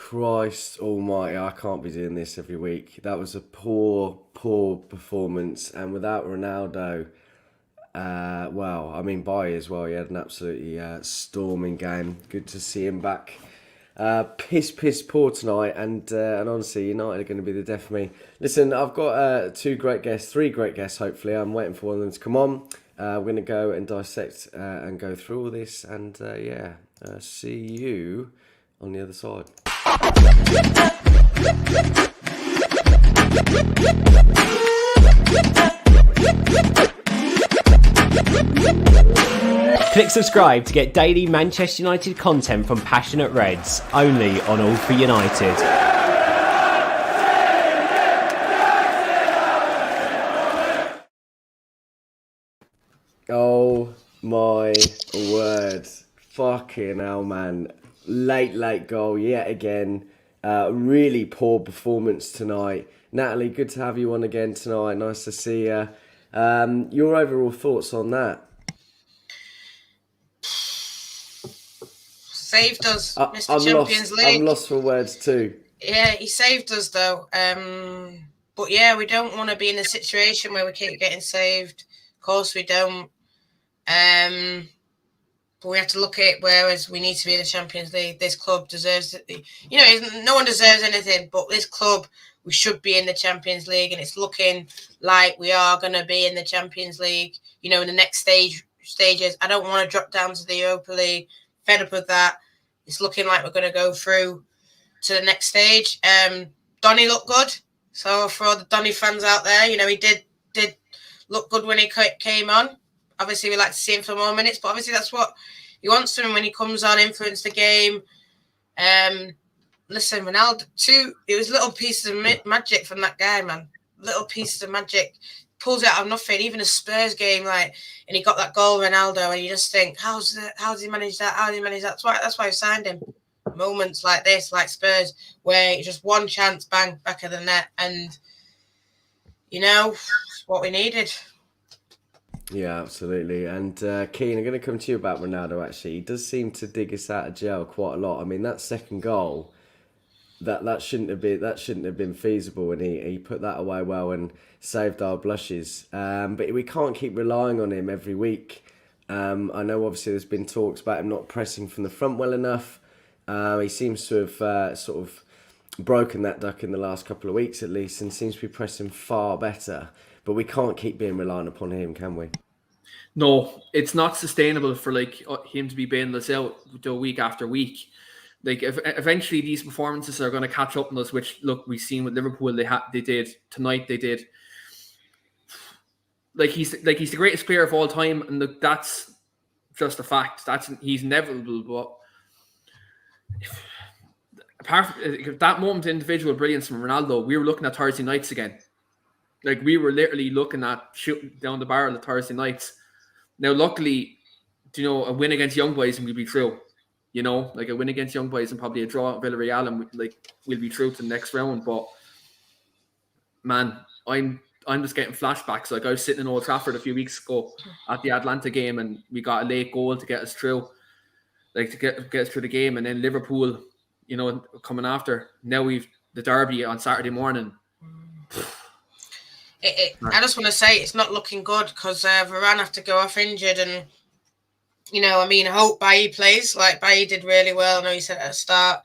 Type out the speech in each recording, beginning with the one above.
Christ almighty, I can't be doing this every week. That was a poor performance. And without Ronaldo, well, I mean, Bailly as well, he had an absolutely storming game. Good to see him back. Piss poor tonight, and honestly, United are going to be the death of me. Listen, I've got three great guests. Hopefully, I'm waiting for one of them to come on. We're going to go and dissect and go through all this, and see you on the other side. Click subscribe to get daily Manchester United content from Passionate Reds, only on All for United. Oh my word. Fucking hell, man. Late goal yet again. Really poor performance tonight. Natalie, good to have you on again tonight. Nice to see you. Your overall thoughts on that? Saved us, Mr. Champions League. I'm lost for words too. Yeah, he saved us though. But yeah, we don't want to be in a situation where we keep getting saved. Of course we don't. But we have to look at it, whereas we need to be in the Champions League. This club deserves it. No one deserves anything, but this club, we should be in the Champions League, and it's looking like we are going to be in the Champions League. In the next stages. I don't want to drop down to the Europa League. Fed up with that. It's looking like we're going to go through to the next stage. Donny looked good. So for all the Donny fans out there, he did look good when he came on. Obviously, we like to see him for more minutes, but obviously that's what he wants to him when he comes on, influence the game. Listen, Ronaldo, too, it was little pieces of magic from that guy, man. Little pieces of magic. Pulls it out of nothing, even a Spurs game, and he got that goal, Ronaldo, and you just think, how's he managed that? How did he manage that? That's why I signed him. Moments like this, like Spurs, where it's just one chance, bang, back of the net, and it's what we needed. Yeah, absolutely. And Keane, I'm going to come to you about Ronaldo. Actually, he does seem to dig us out of jail quite a lot. I mean, that second goal, that shouldn't have been feasible, and he put that away well and saved our blushes. But we can't keep relying on him every week. I know obviously there's been talks about him not pressing from the front well enough. He seems to have sort of broken that duck in the last couple of weeks at least, and seems to be pressing far better. But we can't keep being reliant upon him, can we? No, it's not sustainable for him to be bailing us out week after week. Eventually these performances are going to catch up on us, which look, we've seen with Liverpool. They did tonight. They did. He's the greatest player of all time, and look, that's just a fact. He's inevitable. But apart from that moment of individual brilliance from Ronaldo, we were looking at Thursday nights again. We were literally looking at shooting down the barrel of Thursday nights. Now, luckily, a win against Young Boys and we'll be through. A win against Young Boys and probably a draw at Villarreal and we'll be through to the next round. But man, I'm just getting flashbacks. I was sitting in Old Trafford a few weeks ago at the Atalanta game, and we got a late goal to get us through, to get us through the game, and then Liverpool, coming after. Now we've the derby on Saturday morning. I just want to say it's not looking good because Varane have to go off injured, and I hope Bailly plays. Bailly did really well. I know you said at the start,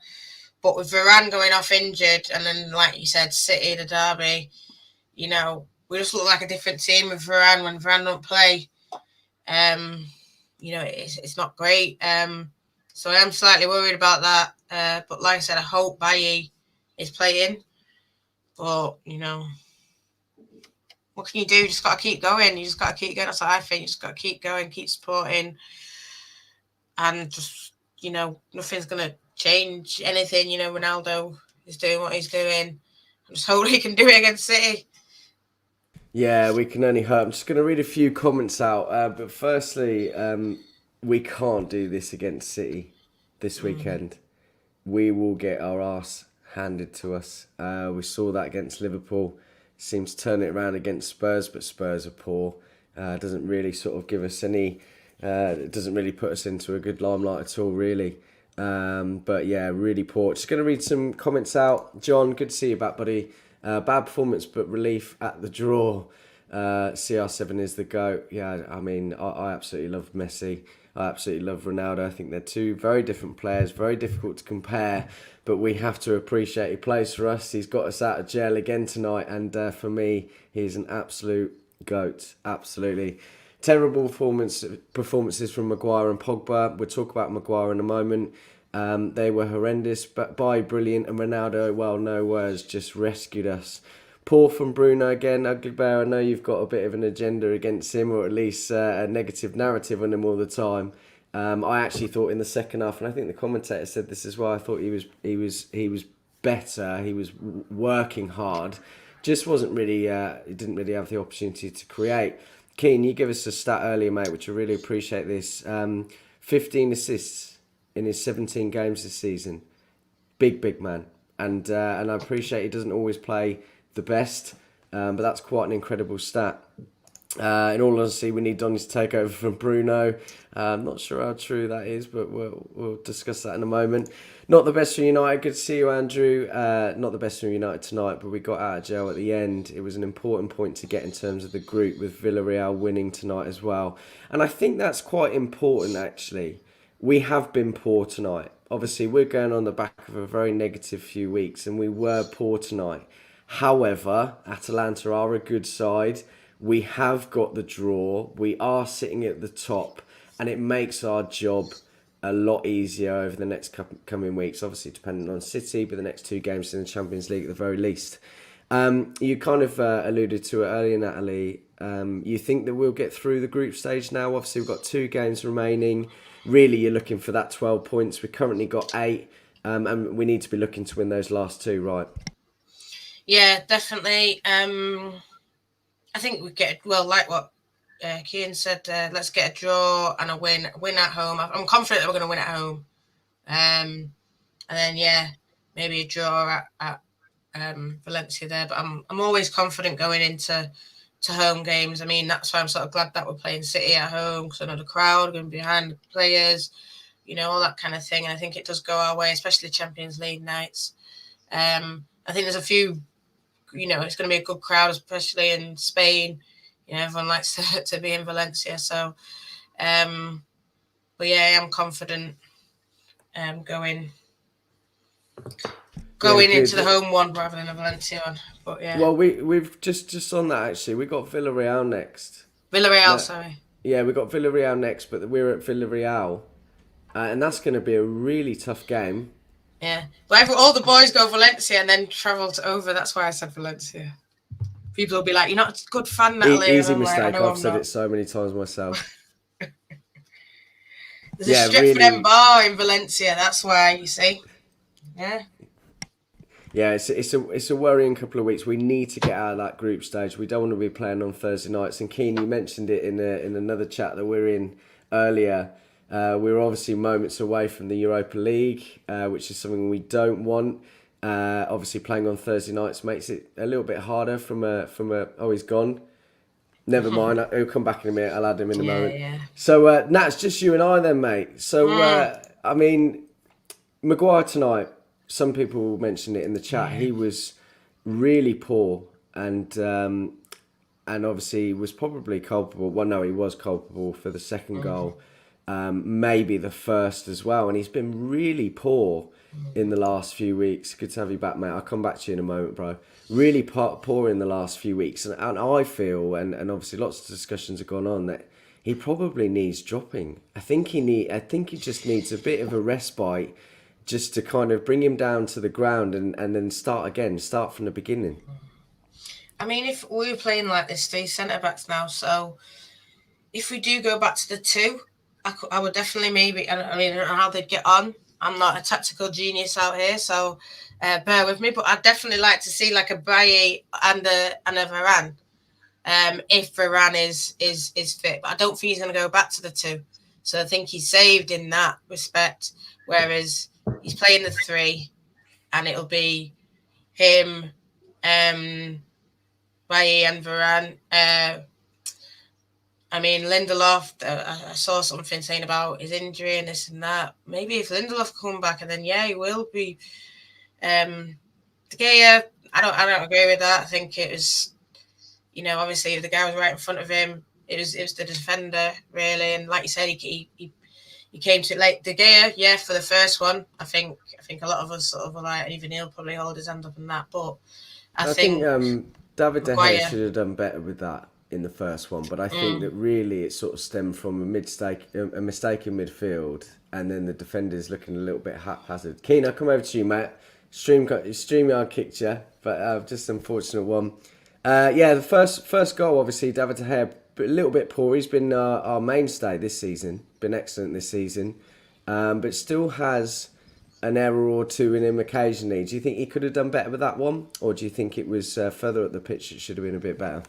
but with Varane going off injured, and then like you said, City the derby, we just look like a different team with Varane when Varane don't play. It's not great. So I am slightly worried about that. But like I said, I hope Bailly is playing. But what can you do? You just got to keep going. You just got to keep going. That's what I think. You just got to keep going, keep supporting. And just, nothing's going to change anything. Ronaldo is doing what he's doing. I just hope he can do it against City. Yeah, we can only hope. I'm just going to read a few comments out. But firstly, we can't do this against City this weekend. We will get our arse handed to us. We saw that against Liverpool. Seems to turn it around against Spurs, but Spurs are poor. Doesn't really sort of give us any... it doesn't really put us into a good limelight at all, really. But yeah, really poor. Just going to read some comments out. John, good to see you back, buddy. Bad performance, but relief at the draw. CR7 is the GOAT. Yeah, I mean, I absolutely love Messi. I absolutely love Ronaldo. I think they're two very different players, very difficult to compare, but we have to appreciate he plays for us. He's got us out of jail again tonight, and for me, he's an absolute GOAT. Absolutely. Terrible performances from Maguire and Pogba. We'll talk about Maguire in a moment. They were horrendous, but brilliant. And Ronaldo, well, no words, just rescued us. Poor from Bruno again. Ugly Bear, I know you've got a bit of an agenda against him, or at least a negative narrative on him all the time. I actually thought in the second half, and I think the commentator said this as well, I thought he was better. He was working hard. Just wasn't really, he didn't really have the opportunity to create. Keane, you give us a stat earlier, mate, which I really appreciate this. 15 assists in his 17 games this season. Big man. And I appreciate he doesn't always play the best, but that's quite an incredible stat. In all honesty, we need Donny to take over from Bruno. I'm not sure how true that is, but we'll discuss that in a moment. Not the best for United. Good to see you, Andrew. Not the best for United tonight, but we got out of jail at the end. It was an important point to get in terms of the group, with Villarreal winning tonight as well. And I think that's quite important, actually. We have been poor tonight. Obviously, we're going on the back of a very negative few weeks, and we were poor tonight. However, Atalanta are a good side. We have got the draw. We are sitting at the top, and it makes our job a lot easier over the next coming weeks. Obviously, depending on City, but the next two games in the Champions League at the very least. You kind of alluded to it earlier, Natalie. You think that we'll get through the group stage now? Obviously, we've got 2 games remaining. Really, you're looking for that 12 points. We've currently got 8, and we need to be looking to win those last 2, right? Yeah, definitely. I think we get, well, like what Keane said, let's get a draw and a win at home. I'm confident that we're going to win at home. And then, yeah, maybe a draw at Valencia there. But I'm always confident going into home games. I mean, that's why I'm sort of glad that we're playing City at home, because I know the crowd are going to be behind the players, all that kind of thing. And I think it does go our way, especially Champions League nights. I think there's a few, it's going to be a good crowd, especially in Spain. Everyone likes to be in Valencia. So, but yeah, I'm confident going into the home one rather than a Valencia one. But yeah. Well, we've just on that, actually, we got Villarreal next. Sorry. Yeah, we got Villarreal next, but we're at Villarreal, and that's going to be a really tough game. Yeah, but all the boys go Valencia and then travel over. That's why I said Valencia. People will be like, "You're not a good fan, Natalie." Easy mistake. I've said it so many times myself. There's a strip for them bar in Valencia. That's why, you see. Yeah. Yeah, it's a worrying couple of weeks. We need to get out of that group stage. We don't want to be playing on Thursday nights. And Keane, you mentioned it in another chat that we're in earlier. We're obviously moments away from the Europa League, which is something we don't want. Obviously, playing on Thursday nights makes it a little bit harder from a. Oh, he's gone. Never mind. He'll come back in a minute. I'll add him in a moment. Yeah. So, Nat, it's just you and I then, mate. So, I mean, Maguire tonight. Some people mentioned it in the chat. He was really poor, and obviously was probably culpable. Well, no, he was culpable for the second goal, maybe the first as well. And he's been really poor in the last few weeks. Good to have you back, mate. I'll come back to you in a moment, bro. Really poor in the last few weeks, and I feel, and obviously lots of discussions have gone on, that he probably needs dropping. I think he just needs a bit of a respite, just to kind of bring him down to the ground and then start from the beginning. I mean, if we were playing like this, 3 centre-backs now, so if we do go back to the 2, I would definitely maybe, I don't know how they'd get on. I'm not a tactical genius out here, so bear with me, but I'd definitely like to see like a Bailly and a Varane, if Varane is fit. But I don't think he's going to go back to the 2. So I think he's saved in that respect, whereas he's playing the 3, and it'll be him, Bailly and Varane. I mean, Lindelof, I saw something saying about his injury and this and that. Maybe if Lindelof come back, and then he will be. De Gea, I don't agree with that. I think it was, obviously if the guy was right in front of him, it was the defender really, and like you said, he came to late. De Gea, for the first one, I think a lot of us sort of were like, even he'll probably hold his hand up in that, but I think David De Gea Maguire should have done better with that in the first one, but I think that really it sort of stemmed from a mistake in midfield, and then the defenders looking a little bit haphazard. Keane, I'll come over to you, mate. StreamYard kicked you, but just an unfortunate one. The first goal, obviously, David De Gea, a little bit poor. He's been our mainstay this season, been excellent this season, but still has an error or two in him occasionally. Do you think he could have done better with that one, or do you think it was further up the pitch it should have been a bit better?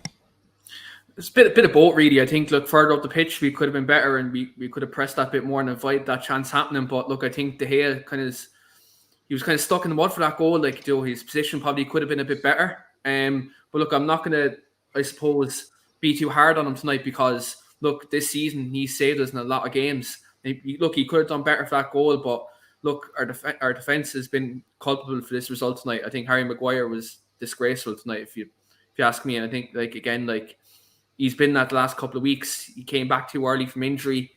It's a bit of both, really. I think, look, further up the pitch, we could have been better, and we could have pressed that bit more and avoided that chance happening. But look, I think De Gea he was kind of stuck in the mud for that goal. Like, his position probably could have been a bit better. But look, I'm not going to, I suppose, be too hard on him tonight, because look, this season he saved us in a lot of games. Look, he could have done better for that goal, but look, our defense has been culpable for this result tonight. I think Harry Maguire was disgraceful tonight, if you ask me. And I think, he's been that the last couple of weeks. He came back too early from injury.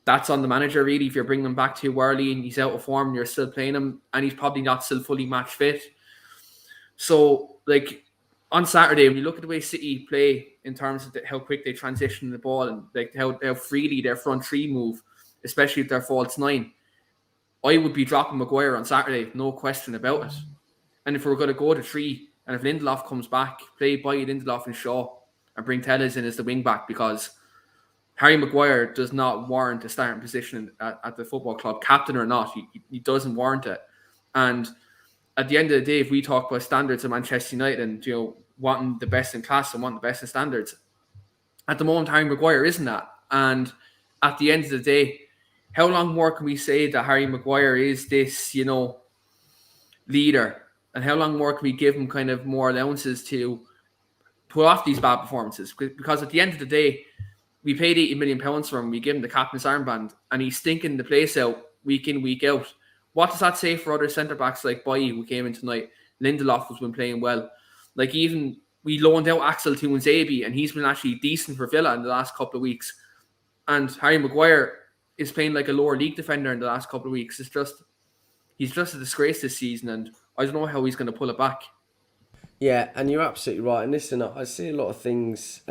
That's on the manager, really. If you're bringing him back too early and he's out of form and you're still playing him, and he's probably not still fully match fit. So, on Saturday, when you look at the way City play in terms of how quick they transition the ball and how freely their front three move, especially if they're false nine, I would be dropping Maguire on Saturday, no question about it. And if we're going to go to 3, and if Lindelof comes back, play by Lindelof and Shaw, and bring Telles in as the wing back, because Harry Maguire does not warrant a starting position at the football club, captain or not. He doesn't warrant it. And at the end of the day, if we talk about standards of Manchester United and wanting the best in class and wanting the best in standards, at the moment Harry Maguire isn't that. And at the end of the day, how long more can we say that Harry Maguire is this, leader? And how long more can we give him kind of more allowances to pull off these bad performances? Because at the end of the day, we paid £80 million for him. We give him the captain's armband, and he's stinking the place out week in, week out. What does that say for other centre-backs like Bailly, who came in tonight? Lindelof has been playing well. Even we loaned out Axel to Nzabi, and he's been actually decent for Villa in the last couple of weeks. And Harry Maguire is playing like a lower league defender in the last couple of weeks. He's just a disgrace this season, and I don't know how he's going to pull it back. Yeah, and you're absolutely right. And listen, I see a lot of things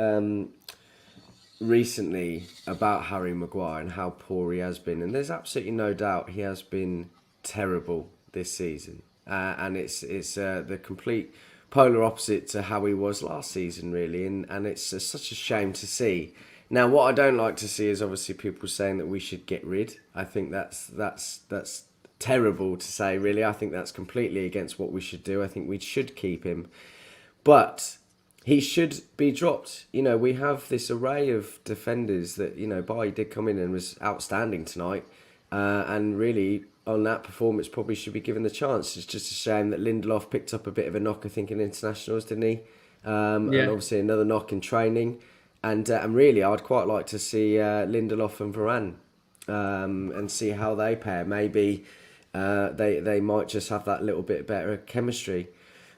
recently about Harry Maguire and how poor he has been. And there's absolutely no doubt he has been terrible this season. And it's the complete polar opposite to how he was last season, really. And it's such a shame to see. Now, what I don't like to see is obviously people saying that we should get rid. I think that's terrible to say, really. I think that's completely against what we should do. I think we should keep him. But he should be dropped. We have this array of defenders that, Bailly did come in and was outstanding tonight. And really, on that performance, probably should be given the chance. It's just a shame that Lindelof picked up a bit of a knock, I think, in internationals, didn't he? And obviously another knock in training. And really, I'd quite like to see Lindelof and Varane and see how they pair. Maybe they might just have that little bit better chemistry.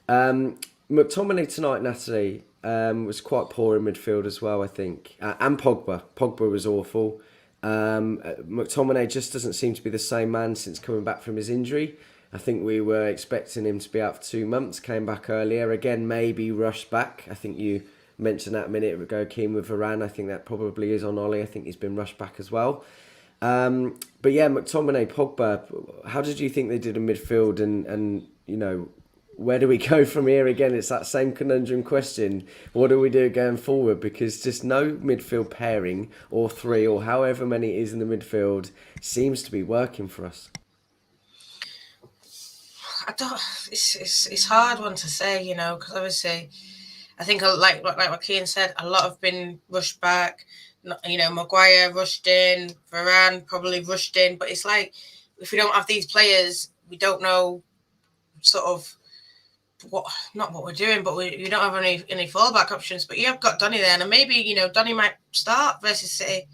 McTominay tonight, Natalie, was quite poor in midfield as well, I think. And Pogba. Pogba was awful. McTominay just doesn't seem to be the same man since coming back from his injury. I think we were expecting him to be out for 2 months, came back earlier. Again, maybe rushed back. I think you mentioned that a minute ago, Keane, with Varane. I think that probably is on Ollie. I think he's been rushed back as well. But yeah, McTominay, Pogba, how did you think they did in midfield? And where do we go from here again? It's that same conundrum question. What do we do going forward? Because just no midfield pairing or 3 or however many it is in the midfield seems to be working for us. It's hard one to say, because obviously I think like what Keane said, a lot have been rushed back. Maguire rushed in, Varane probably rushed in, but it's like if we don't have these players, we don't know sort of not what we're doing, but we don't have any fallback options. But you have got Donny there, and maybe Donny might start versus City.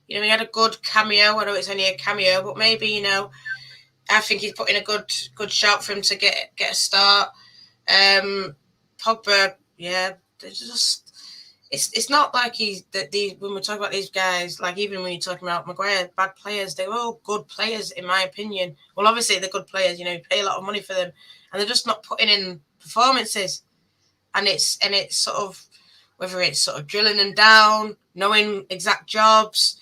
He had a good cameo. I know it's only a cameo, but maybe I think he's put in a good shout for him to get a start. Pogba, yeah, it's not like when we're talking about these guys, like even when you're talking about Maguire, bad players, they're all good players in my opinion. Well, obviously they're good players, you pay a lot of money for them, and they're just not putting in performances. And it's sort of, whether it's sort of drilling them down, knowing exact jobs,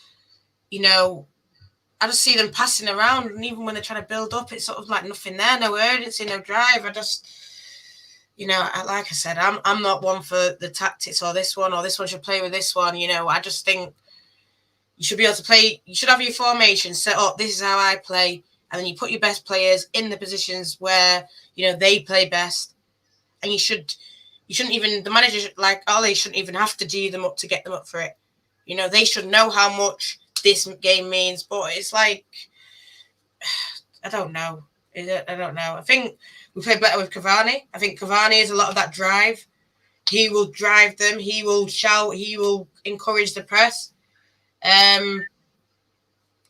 I just see them passing around, and even when they're trying to build up, it's sort of like nothing there, no urgency, no drive. I just, like I said, I'm not one for the tactics or this one should play with this one. I just think you should be able to play. You should have your formation set up. This is how I play, and then you put your best players in the positions where they play best, and you shouldn't even, the manager like Ollie shouldn't even have to do them up to get them up for it. They should know how much this game means, but it's like, I don't know. I think we play better with Cavani. I think Cavani has a lot of that drive. He will drive them. He will shout. He will encourage the press. And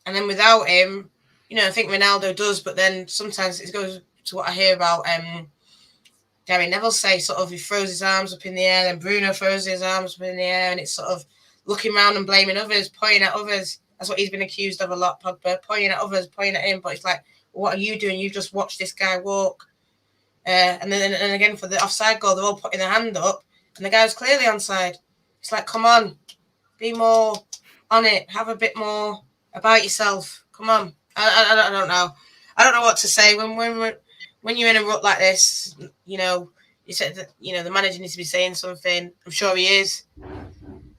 then without him, I think Ronaldo does, but then sometimes it goes to what I hear about Gary Neville say, sort of he throws his arms up in the air, then Bruno throws his arms up in the air, and it's sort of looking around and blaming others, pointing at others. That's what he's been accused of a lot, Pogba, pointing at others, pointing at him. But it's like, what are you doing? You've just watched this guy walk. And again, for the offside goal, they're all putting their hand up, and the guy was clearly onside. It's like, come on, be more on it. Have a bit more about yourself. Come on. I don't know. I don't know what to say when you're in a rut like this. You said that the manager needs to be saying something. I'm sure he is,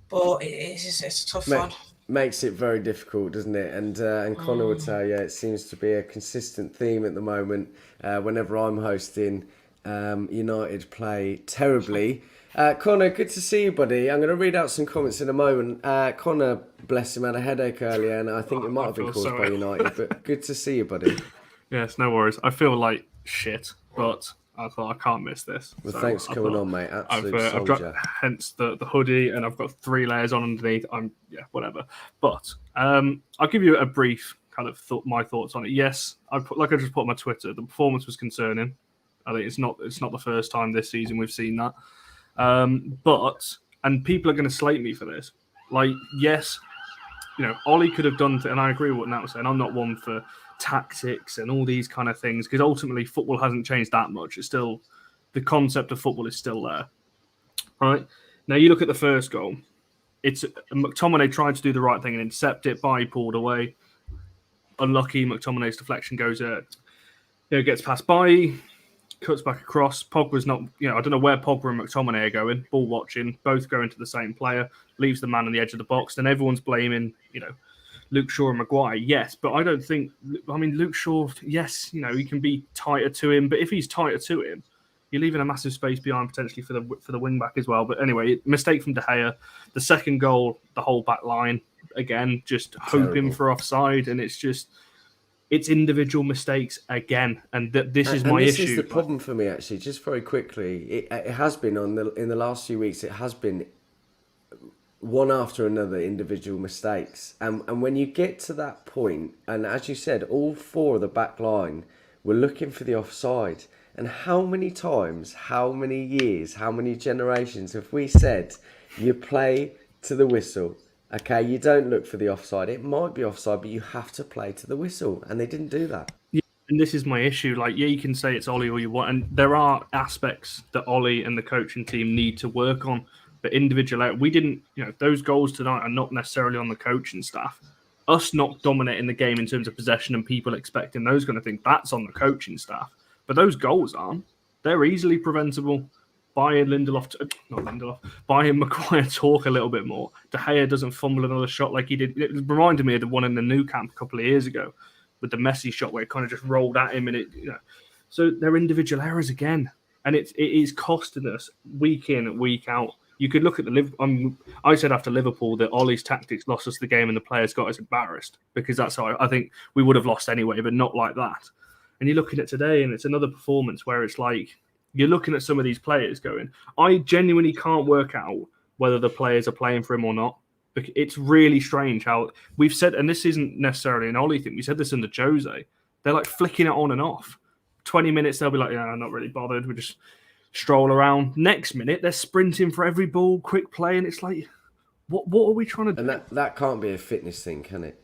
but it's a tough one. Makes it very difficult, doesn't it? And Connor would tell you it seems to be a consistent theme at the moment. Whenever I'm hosting, United play terribly. Connor, good to see you, buddy. I'm going to read out some comments in a moment. Connor, bless him, had a headache earlier, and I think it might have been caused by United. But good to see you, buddy. Yes, no worries. I feel like shit, but I thought I can't miss this. Well, thanks for coming on, mate. Absolute soldier. I've got hence the hoodie, and I've got 3 layers on underneath. Whatever. But I'll give you a brief kind of my thoughts on it. Yes, I just put on my Twitter, the performance was concerning. I think it's not the first time this season we've seen that. And people are going to slate me for this. Like, yes, Ollie could have done, and I agree with what Nat was saying. I'm not one for tactics and all these kind of things, because ultimately football hasn't changed that much. It's still, the concept of football is still there. Right? Now you look at the first goal. It's McTominay tried to do the right thing and intercept it, but he pulled away. Unlucky, McTominay's deflection goes gets past by, cuts back across. Pogba's not, I don't know where Pogba and McTominay are going, ball watching, both going to the same player, leaves the man on the edge of the box. Then everyone's blaming, Luke Shaw and Maguire, yes, but I don't think, Luke Shaw, yes, he can be tighter to him, but if he's tighter to him, you're leaving a massive space behind potentially for the wing back as well. But anyway, mistake from De Gea. The second goal, the whole back line, again, just hoping for offside, and it's individual mistakes again, and this is my issue. This is the problem for me, actually. Just very quickly, it has been in the last few weeks. It has been one after another individual mistakes, and when you get to that point, and as you said, all 4 of the back line were looking for the offside. And how many times, how many years, how many generations have we said you play to the whistle? Okay, you don't look for the offside. It might be offside, but you have to play to the whistle. And they didn't do that. Yeah, and this is my issue. Like, yeah, you can say it's Ollie all you want. And there are aspects that Ollie and the coaching team need to work on. But individual, we didn't, those goals tonight are not necessarily on the coaching staff. Us not dominating the game in terms of possession and people expecting those kind of things, that's on the coaching staff. But those goals aren't. They're easily preventable. Buying Maguire talk a little bit more. De Gea doesn't fumble another shot like he did. It reminded me of the one in the Nou Camp a couple of years ago with the Messi shot where it kind of just rolled at him. And so they're individual errors again. And it is costing us week in, week out. You could look at I said after Liverpool that Ollie's tactics lost us the game and the players got us embarrassed, because that's how I think we would have lost anyway, but not like that. And you look at it today, and it's another performance where it's like you're looking at some of these players going, I genuinely can't work out whether the players are playing for him or not. It's really strange how we've said, and this isn't necessarily an Ollie thing, we said this under Jose, they're like flicking it on and off. 20 minutes, they'll be like, yeah, I'm not really bothered. We just stroll around. Next minute, they're sprinting for every ball, quick play, and it's like, what are we trying to do? And that can't be a fitness thing, can it?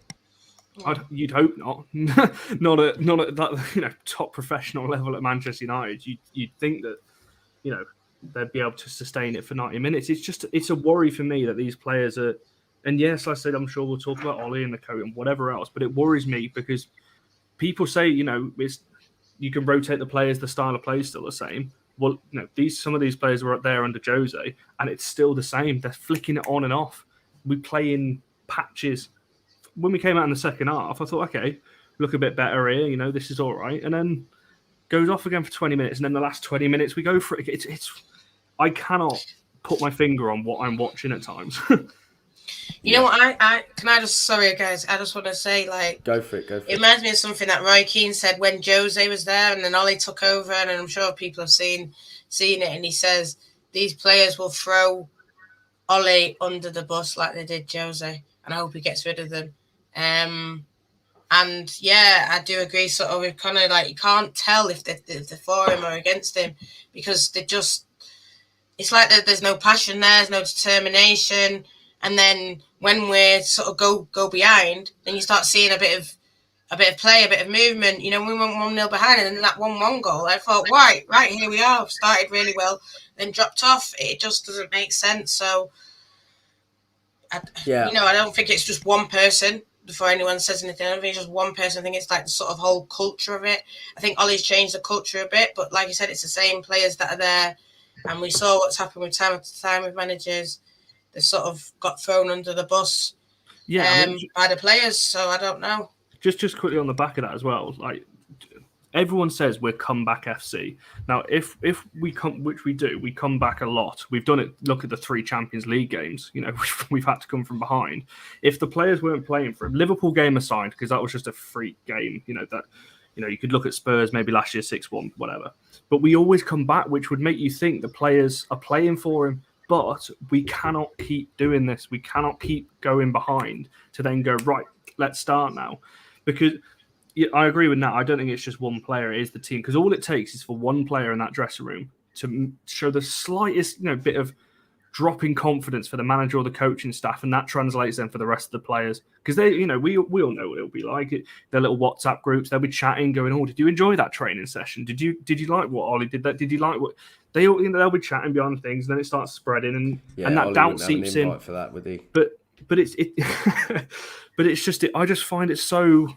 You'd hope not. not at that top professional level at Manchester United. You'd think that they'd be able to sustain it for 90 minutes. It's a worry for me that these players are. And yes, I said I'm sure we'll talk about Ollie and the coach and whatever else, but it worries me because people say it's you can rotate the players, the style of play is still the same. Well, some of these players were up there under Jose, and it's still the same. They're flicking it on and off. We play in patches. When we came out in the second half, I thought, okay, look a bit better here. This is all right. And then goes off again for 20 minutes. And then the last 20 minutes, we go for it. It's I cannot put my finger on what I'm watching at times. You know what? Sorry guys, I just want to say, like, go for it. It reminds me of something that Roy Keane said when Jose was there, and then Ollie took over, and I'm sure people have seen it. And he says these players will throw Ollie under the bus like they did Jose, and I hope he gets rid of them. And yeah, I do agree. Sort of, kind of like you can't tell if they're for him or against him because it's like there's no passion there, there's no determination. And then when we sort of go behind, then you start seeing a bit of play, a bit of movement. We went 1-0 behind, and then that 1-1 goal, I thought, right, here we are. Started really well, then dropped off. It just doesn't make sense. So, I don't think it's just one person. Before anyone says anything, I don't think it's just one person. I think it's like the sort of whole culture of it. I think Ollie's changed the culture a bit, but like you said, it's the same players that are there. And we saw what's happened with time after time with managers. They sort of got thrown under the bus by the players. So I don't know. Just quickly on the back of that as well, like everyone says we're comeback FC. Now, if we come, which we do, we come back a lot. We've done it. Look at the 3 Champions League games. We've had to come from behind. If the players weren't playing for him, Liverpool game aside, because that was just a freak game. You could look at Spurs maybe last year 6-1, whatever. But we always come back, which would make you think the players are playing for him. But we cannot keep doing this. We cannot keep going behind to then go, right, let's start now. Because I agree with Nat. I don't think it's just one player. It is the team. Because all it takes is for one player in that dressing room to show the slightest bit of drop in confidence for the manager or the coaching staff. And that translates then for the rest of the players. Because we all know what it'll be like. Their little WhatsApp groups, they'll be chatting, going, oh, did you enjoy that training session? Did you like what Ollie did? Did you like what... They'll be chatting behind things, and then it starts spreading, and that Ollie doubt seeps in. For that, would he? But it's but it's just I just find it so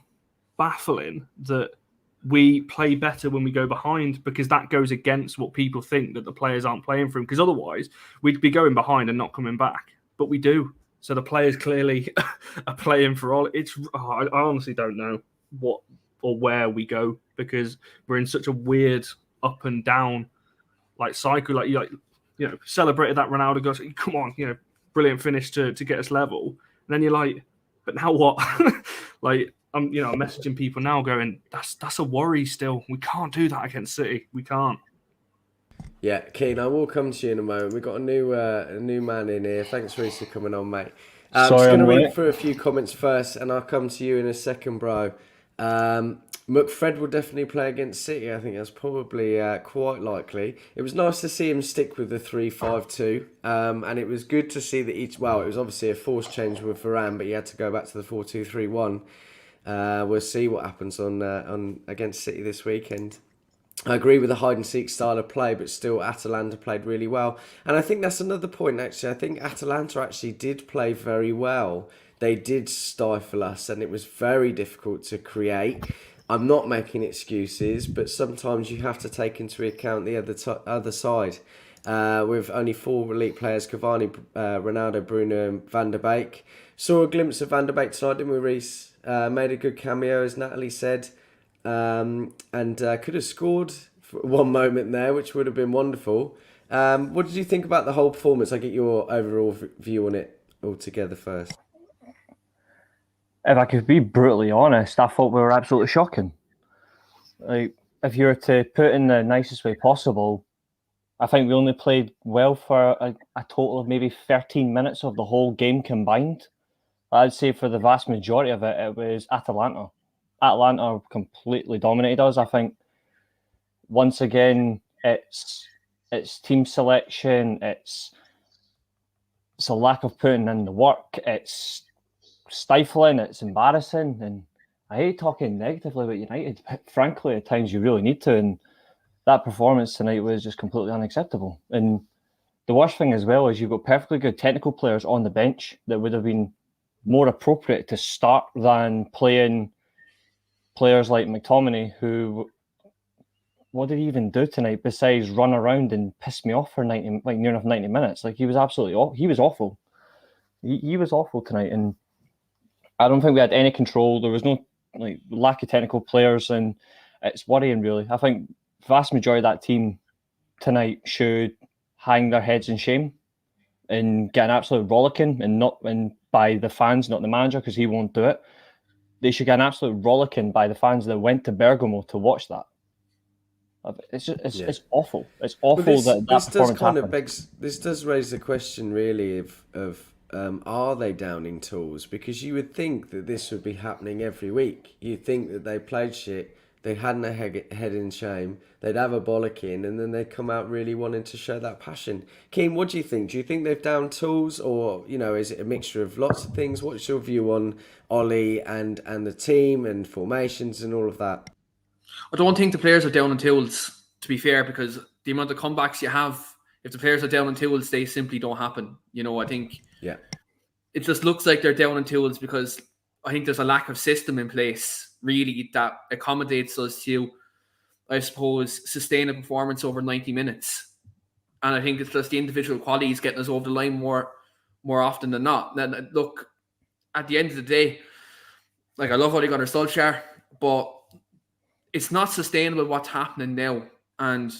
baffling that we play better when we go behind because that goes against what people think that the players aren't playing for him. Because otherwise, we'd be going behind and not coming back, but we do. So the players clearly are playing for all. I honestly don't know what or where we go because we're in such a weird up and down. Like cycle, celebrated that Ronaldo goes, come on, brilliant finish to get us level. And then you're like, but now what? I'm messaging people now going, that's a worry still. We can't do that against City. We can't. Yeah, Keane, I will come to you in a moment. We've got a new man in here. Thanks, Reece, for coming on, mate. I'm just going to read through a few comments first, and I'll come to you in a second, bro. McFred will definitely play against City. I think that's probably quite likely. It was nice to see him stick with the 3-5-2, and it was good to see that it was obviously a forced change with Varane, but he had to go back to the 4-2-3-1. We'll see what happens on against City this weekend. I agree with the hide-and-seek style of play, but still Atalanta played really well. And I think that's another point, actually. I think Atalanta actually did play very well. They did stifle us, and it was very difficult to create. I'm not making excuses, but sometimes you have to take into account the other side. With only 4 elite players, Cavani, Ronaldo, Bruno and Van der Beek. Saw a glimpse of Van der Beek tonight, didn't we, Reece? Made a good cameo, as Natalie said. And could have scored for one moment there, which would have been wonderful. What did you think about the whole performance? I get your overall view on it altogether first. If I could be brutally honest, I thought we were absolutely shocking. Like, if you were to put in the nicest way possible, I think we only played well for a total of maybe 13 minutes of the whole game combined. I'd say for the vast majority of it, it was Atalanta. Atalanta completely dominated us. I think once again, it's team selection, it's a lack of putting in the work, it's stifling, it's embarrassing, and I hate talking negatively about United, but frankly, at times you really need to, and that performance tonight was just completely unacceptable. And the worst thing as well is you've got perfectly good technical players on the bench that would have been more appropriate to start than playing players like McTominay, who, what did he even do tonight besides run around and piss me off for near enough 90 minutes? Like, he was absolutely he was awful. He was awful tonight, and I don't think we had any control. There was no lack of technical players, and it's worrying, really. I think the vast majority of that team tonight should hang their heads in shame and get an absolute rollicking, and by the fans, not the manager, because he won't do it. They should get an absolute rollicking by the fans that went to Bergamo to watch that. It's awful. It's awful that performance happened. This does raise the question, really, of are they downing tools? Because you would think that this would be happening every week. You'd think that they played shit, they hadn't a head in shame, they'd have a bollocking, and then they'd come out really wanting to show that passion. Keane, what do you think? Do you think they've downed tools, or is it a mixture of lots of things? What's your view on Ollie and the team and formations and all of that? I don't think the players are down on tools, to be fair, because the amount of comebacks you have, if the players are down on tools, they simply don't happen. I think it just looks like they're down on tools because I think there's a lack of system in place, really, that accommodates us to, I suppose, sustain a performance over 90 minutes. And I think it's just the individual qualities getting us over the line more often than not. Then, look, at the end of the day, I love Ole Gunnar Solskjaer, but it's not sustainable what's happening now. And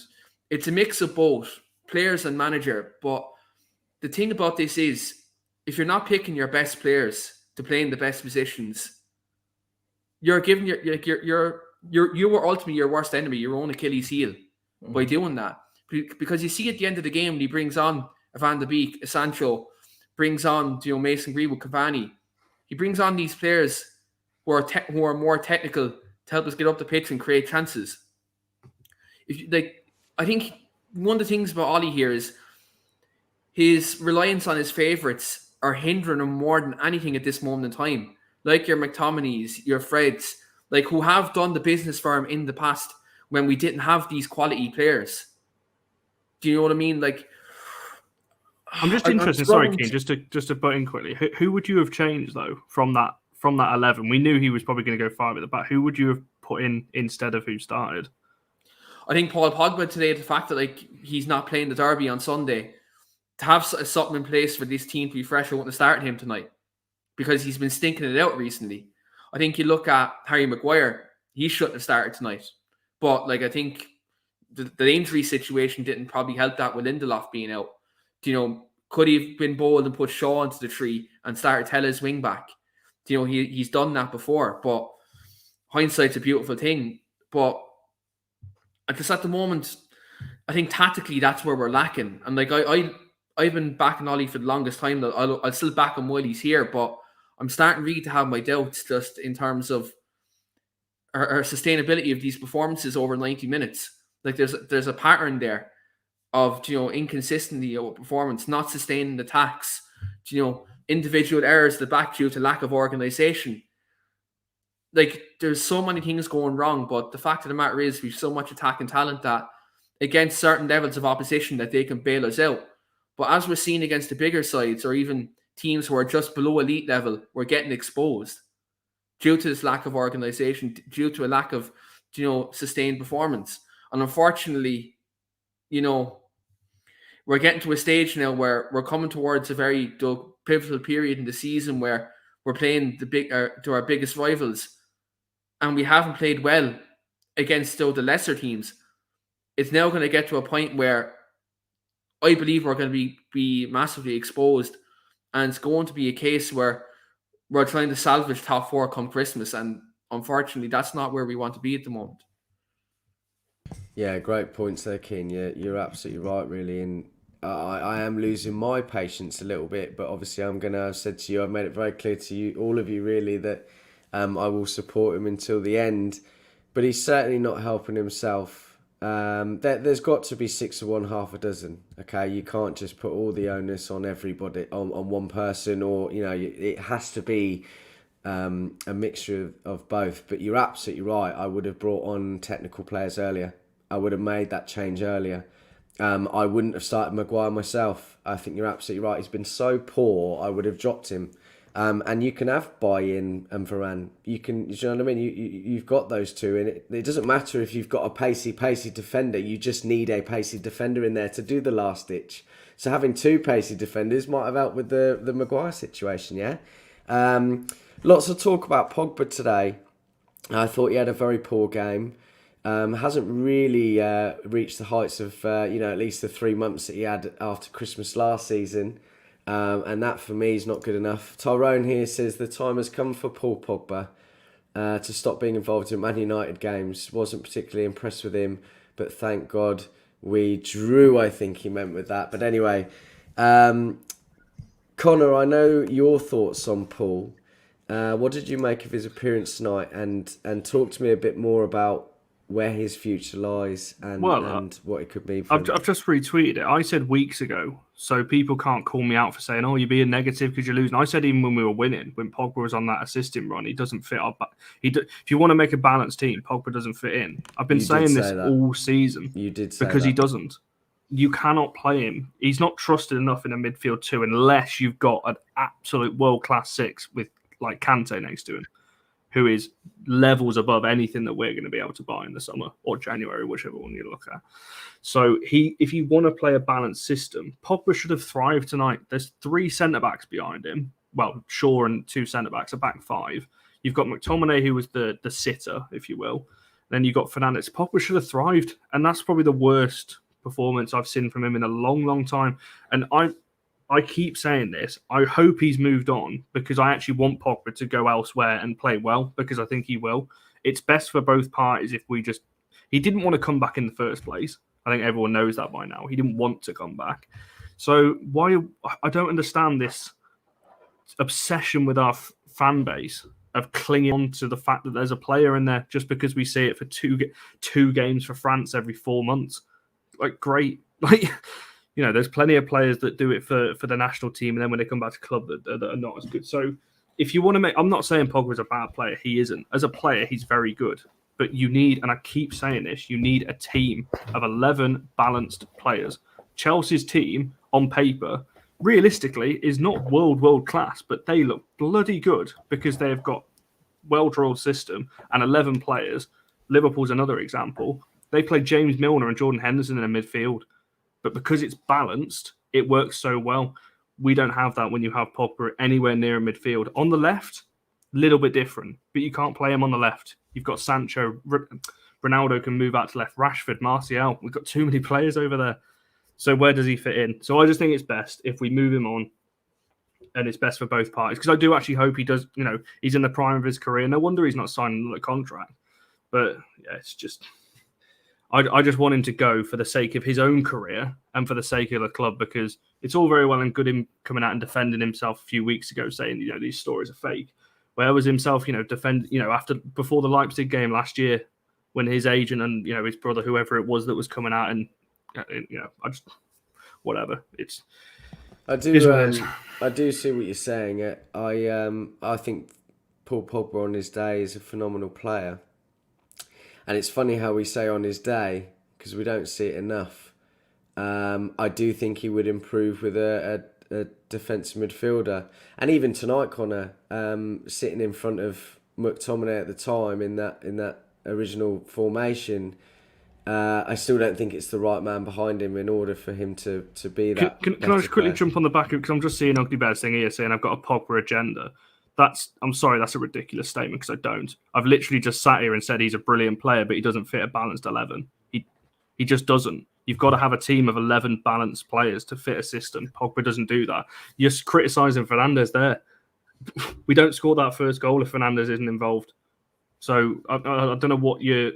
it's a mix of both, players and manager. But the thing about this is, if you're not picking your best players to play in the best positions, you're giving you were ultimately your worst enemy, your own Achilles heel, by doing that. Because you see at the end of the game, he brings on Van de Beek, Sancho, brings on Mason Greenwood, Cavani. He brings on these players who are more technical to help us get up the pitch and create chances. I think one of the things about Ollie here is his reliance on his favourites are hindering him more than anything at this moment in time. Like your McTominays, your Freds, who have done the business for him in the past when we didn't have these quality players. Do you know what I mean? I'm just interested. Sorry, Keane, just to butt in quickly. Who would you have changed though from that 11? We knew he was probably going to go 5 at the back. Who would you have put in instead of who started? I think Paul Pogba today, the fact that he's not playing the derby on Sunday, to have something in place for this team to be fresh, I wouldn't have started him tonight because he's been stinking it out recently. I think you look at Harry Maguire, he shouldn't have started tonight. But I think the injury situation didn't probably help that with Lindelof being out. Could he have been bold and put Shaw into the tree and started Tella's wing back? He's done that before, but hindsight's a beautiful thing. But at the moment, I think tactically that's where we're lacking. And I've been backing Ollie for the longest time. I'll still back him while he's here, but I'm starting really to have my doubts just in terms of our sustainability of these performances over 90 minutes. There's a pattern there of inconsistency of performance, not sustaining the attacks, individual errors at the back due to lack of organisation. There's so many things going wrong, but the fact of the matter is we've so much attacking talent that against certain levels of opposition that they can bail us out. But as we're seeing against the bigger sides or even teams who are just below elite level, we're getting exposed due to this lack of organisation, due to a lack of sustained performance. And unfortunately, we're getting to a stage now where we're coming towards a very pivotal period in the season where we're playing to our biggest rivals, and we haven't played well against the lesser teams. It's now going to get to a point where I believe we're going to be massively exposed, and it's going to be a case where we're trying to salvage top 4 come Christmas, and unfortunately, that's not where we want to be at the moment. Yeah, great points there, Keane. You're absolutely right, really. And I am losing my patience a little bit, but obviously I've said to you, I've made it very clear to you, all of you really, that I will support him until the end. But he's certainly not helping himself. There's got to be 6 of one, half a dozen. Okay, you can't just put all the onus on everybody, on one person, or it has to be a mixture of both. But you're absolutely right. I would have brought on technical players earlier. I would have made that change earlier. I wouldn't have started Maguire myself. I think you're absolutely right. He's been so poor. I would have dropped him. And you can have Buy-in and Varane. You know what I mean? You've got those two, and it doesn't matter if you've got a pacey defender. You just need a pacey defender in there to do the last ditch. So having 2 pacey defenders might have helped with the Maguire situation. Yeah. Lots of talk about Pogba today. I thought he had a very poor game. Hasn't really reached the heights of at least the 3 months that he had after Christmas last season. And that for me is not good enough. Tyrone here says the time has come for Paul Pogba to stop being involved in Man United games. Wasn't particularly impressed with him, but thank God we drew, I think he meant with that. But anyway, Connor, I know your thoughts on Paul. What did you make of his appearance tonight? And talk to me a bit more about where his future lies and what it could mean for him. I've just retweeted it. I said weeks ago, so people can't call me out for saying, "Oh, you're being negative because you're losing." I said even when we were winning, when Pogba was on that assisting run, he doesn't fit our. If you want to make a balanced team, Pogba doesn't fit in. I've been saying this all season. You did say because that. He doesn't. You cannot play him. He's not trusted enough in a midfield 2 unless you've got an absolute world-class 6 with like Kante next to him, who is levels above anything that we're going to be able to buy in the summer or January, whichever one you look at. So if you want to play a balanced system, Pogba should have thrived tonight. There's 3 centre-backs behind him. Well, Shaw and 2 centre-backs, a back 5. You've got McTominay, who was the sitter, if you will. Then you've got Fernandes. Pogba should have thrived. And that's probably the worst performance I've seen from him in a long, long time. And I keep saying this. I hope he's moved on because I actually want Pogba to go elsewhere and play well because I think he will. It's best for both parties if we just... He didn't want to come back in the first place. I think everyone knows that by now. He didn't want to come back. So why... I don't understand this obsession with our fan base of clinging on to the fact that there's a player in there just because we see it for two games for France every 4 months. Like, great. Like... there's plenty of players that do it for the national team, and then when they come back to club that are not as good. So if you want to make... I'm not saying Pogba's a bad player. He isn't. As a player, he's very good. But you need, and I keep saying this, you need a team of 11 balanced players. Chelsea's team, on paper, realistically, is not world class, but they look bloody good because they've got well-drilled system and 11 players. Liverpool's another example. They play James Milner and Jordan Henderson in the midfield. But because it's balanced, it works so well. We don't have that when you have Pogba anywhere near a midfield. On the left, a little bit different, but you can't play him on the left. You've got Sancho, Ronaldo can move out to left, Rashford, Martial. We've got too many players over there. So where does he fit in? So I just think it's best if we move him on, and it's best for both parties. Because I do actually hope he does, he's in the prime of his career. No wonder he's not signing another contract. But yeah, it's just... I just want him to go for the sake of his own career and for the sake of the club, because it's all very well and good him coming out and defending himself a few weeks ago, saying, these stories are fake. Where was himself, before the Leipzig game last year, when his agent and, his brother, whoever it was that was coming out and, I just, whatever. I do see what you're saying. I think Paul Pogba on his day is a phenomenal player. And it's funny how we say on his day, because we don't see it enough. I do think he would improve with a defensive midfielder. And even tonight, Connor, sitting in front of McTominay at the time in that original formation, I still don't think it's the right man behind him in order for him to be that. Can I just quickly jump on the back of it? Because I'm just seeing Ugly Bear's thing here saying I've got a Pogba agenda. I'm sorry, that's a ridiculous statement because I don't. I've literally just sat here and said he's a brilliant player, but he doesn't fit a balanced 11. He just doesn't. You've got to have a team of 11 balanced players to fit a system. Pogba doesn't do that. You're criticising Fernandes there. We don't score that first goal if Fernandes isn't involved. So I don't know what your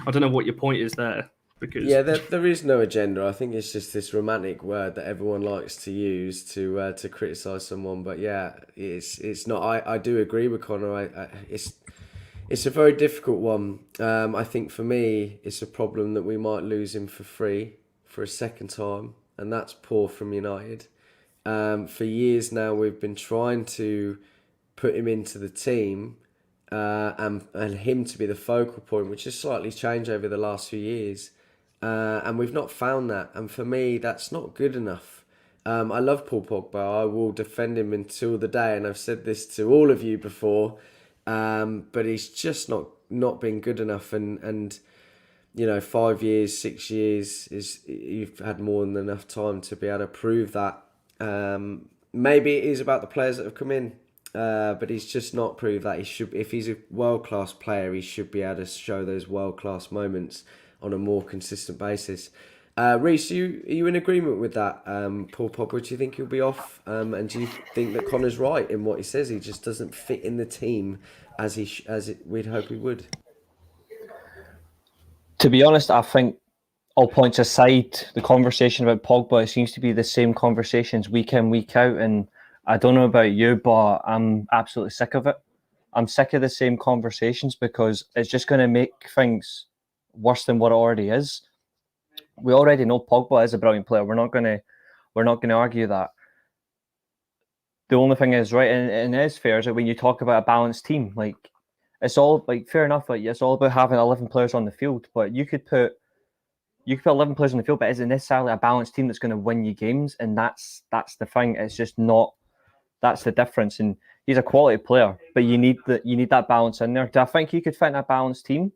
I don't know what your point is there. Because there is no agenda. I think it's just this romantic word that everyone likes to use to criticise someone. But yeah, it's not. I do agree with Connor. It's a very difficult one. I think for me, it's a problem that we might lose him for free for a second time, and that's poor from United. For years now, we've been trying to put him into the team and him to be the focal point, which has slightly changed over the last few years. And we've not found that. And for me, that's not good enough. I love Paul Pogba. I will defend him until the day, and I've said this to all of you before. But he's just not been good enough. And 5 years, 6 years you've had more than enough time to be able to prove that. Maybe it is about the players that have come in. But he's just not proved that. If he's a world-class player, he should be able to show those world-class moments on a more consistent basis. Reece, are you in agreement with that? Paul Pogba, do you think he'll be off? And do you think that Connor's right in what he says? He just doesn't fit in the team as we'd hope he would. To be honest, I think all points aside, the conversation about Pogba, it seems to be the same conversations week in, week out. And I don't know about you, but I'm absolutely sick of it. I'm sick of the same conversations because it's just going to make things worse than what it already is. We already know Pogba is a brilliant player. We're not going to argue that. The only thing is, right, and it is fair, is that when you talk about a balanced team, like it's all like fair enough. Like it's all about having 11 players on the field, but you could put 11 players on the field, but isn't necessarily a balanced team that's going to win you games, and that's the thing. It's just not. That's the difference. And he's a quality player, but you need that balance in there. Do I think you could fit in a balanced team?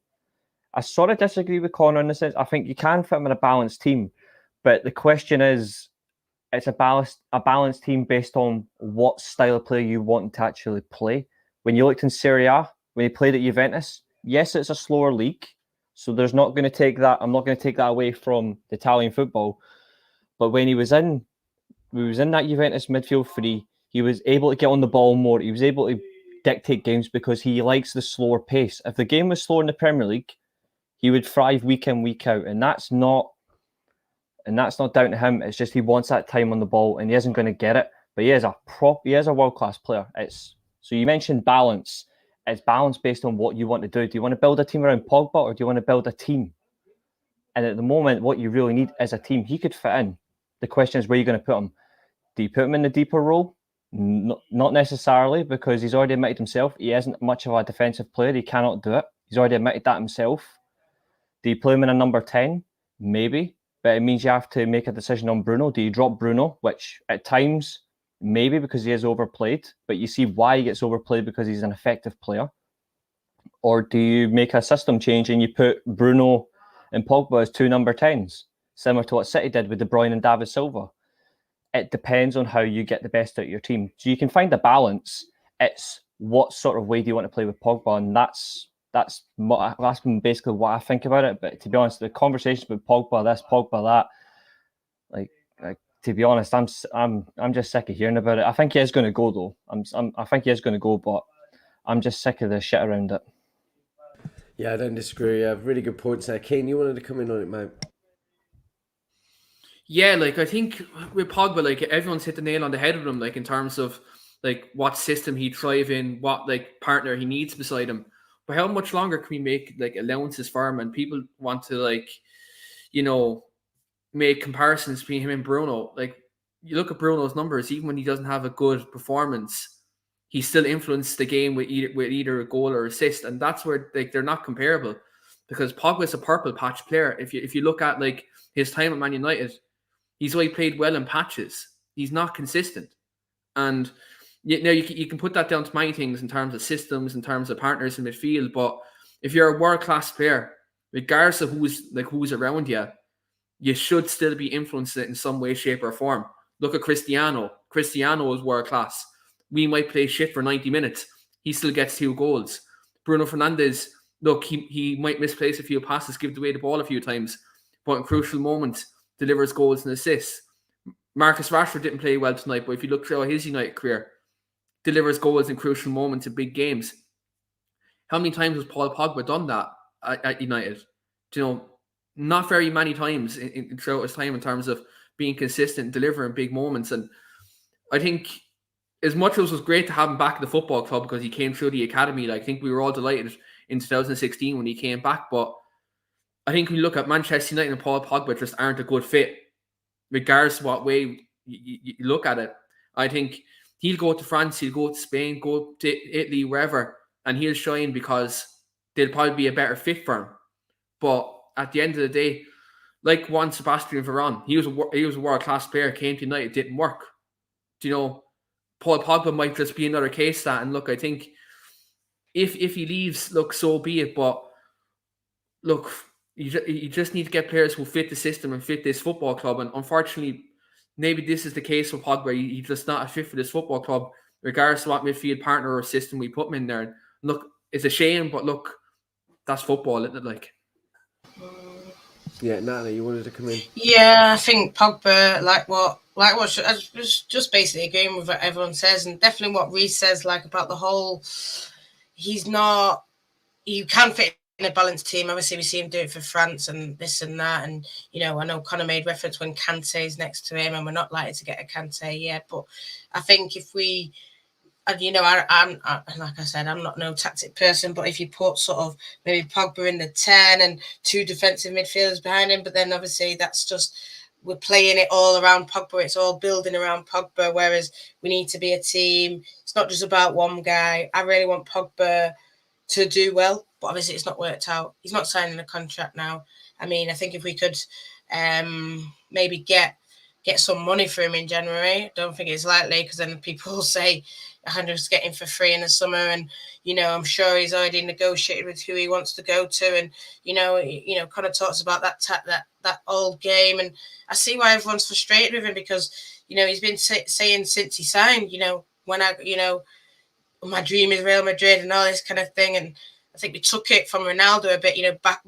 I sort of disagree with Connor in the sense I think you can fit him in a balanced team, but the question is, it's a balanced team based on what style of player you want to actually play. When you looked in Serie A, when he played at Juventus, yes, it's a slower league, so there's not going to take that. I'm not going to take that away from the Italian football, but when he was in that Juventus midfield three, he was able to get on the ball more. He was able to dictate games because he likes the slower pace. If the game was slower in the Premier League, he would thrive week in, week out. And that's not down to him. It's just he wants that time on the ball and he isn't going to get it. But he is a world-class player. So you mentioned balance. It's balance based on what you want to do. Do you want to build a team around Pogba or do you want to build a team? And at the moment, what you really need is a team. He could fit in. The question is where you're going to put him. Do you put him in the deeper role? Not necessarily, because he's already admitted himself he isn't much of a defensive player. He cannot do it. He's already admitted that himself. Do you play him in a number 10? Maybe. But it means you have to make a decision on Bruno. Do you drop Bruno? Which at times, maybe because he is overplayed. But you see why he gets overplayed because he's an effective player. Or do you make a system change and you put Bruno and Pogba as two number 10s? Similar to what City did with De Bruyne and David Silva. It depends on how you get the best out of your team. So you can find a balance. It's what sort of way do you want to play with Pogba? And that's basically what I think about it. But to be honest, the conversations with Pogba this, Pogba that, like to be honest, I'm just sick of hearing about it. I think he is going to go though. I think he is going to go, but I'm just sick of the shit around it. Yeah, I don't disagree. You have really good points there. Keane, you wanted to come in on it, mate. Yeah, like I think with Pogba, like everyone's hit the nail on the head with him, like in terms of like what system he'd thrive in, what like partner he needs beside him. But how much longer can we make like allowances for him? And people want to like, make comparisons between him and Bruno. Like you look at Bruno's numbers, even when he doesn't have a good performance, he still influenced the game with either a goal or assist, and that's where like they're not comparable because Pogba's a purple patch player. If you look at like his time at Man United, he's only played well in patches. He's not consistent. And you can put that down to many things in terms of systems, in terms of partners in midfield. But if you're a world-class player, regardless of who's around you, you should still be influenced in some way, shape, or form. Look at Cristiano. Cristiano is world-class. We might play shit for 90 minutes. He still gets 2 goals. Bruno Fernandes, look, he might misplace a few passes, give away the ball a few times, but in crucial moments, delivers goals and assists. Marcus Rashford didn't play well tonight, but if you look through his United career, delivers goals in crucial moments in big games. How many times has Paul Pogba done that at United? not very many times throughout his time in terms of being consistent, delivering big moments. And I think as much as it was great to have him back at the football club because he came through the academy, like, I think we were all delighted in 2016 when he came back. But I think when you look at Manchester United and Paul Pogba just aren't a good fit, regardless of what way you look at it. I think he'll go to France, he'll go to Spain, go to Italy, wherever, and he'll shine because they'll probably be a better fit for him. But at the end of the day, like Juan Sebastian Varane, he was a world-class player, came to United, didn't work. Do you know, Paul Pogba might just be another case of that. And look, I think if he leaves, look, so be it. But look, you just need to get players who fit the system and fit this football club. And unfortunately, maybe this is the case with Pogba. He's just not a fit for this football club, regardless of what midfield partner or system we put him in there. And look, it's a shame, but look, that's football, isn't it? Like, yeah, Natalie, you wanted to come in? Yeah, I think Pogba, I was just basically agreeing with what everyone says, and definitely what Reece says, like, about the whole, he's not, you can fit in a balanced team. Obviously, we see him do it for France and this and that, and, you know, I know Connor made reference when Kante is next to him, and we're not likely to get a Kante yet, but I think if we, and, you know, I'm like I said, I'm not no tactic person, but if you put sort of maybe Pogba in the 10 and two defensive midfielders behind him, but then obviously that's just, we're playing it all around Pogba. It's all building around Pogba, whereas we need to be a team. It's not just about one guy. I really want Pogba to do well, but obviously it's not worked out. He's not signing a contract now. I mean, I think if we could maybe get some money for him in January, I don't think it's likely, because then people will say, I'm just getting for free in the summer, and, you know, I'm sure he's already negotiated with who he wants to go to, and, you know, kind of talks about that old game, and I see why everyone's frustrated with him, because, you know, he's been saying since he signed, you know, my dream is Real Madrid and all this kind of thing, and I think we took it from Ronaldo a bit, you know, back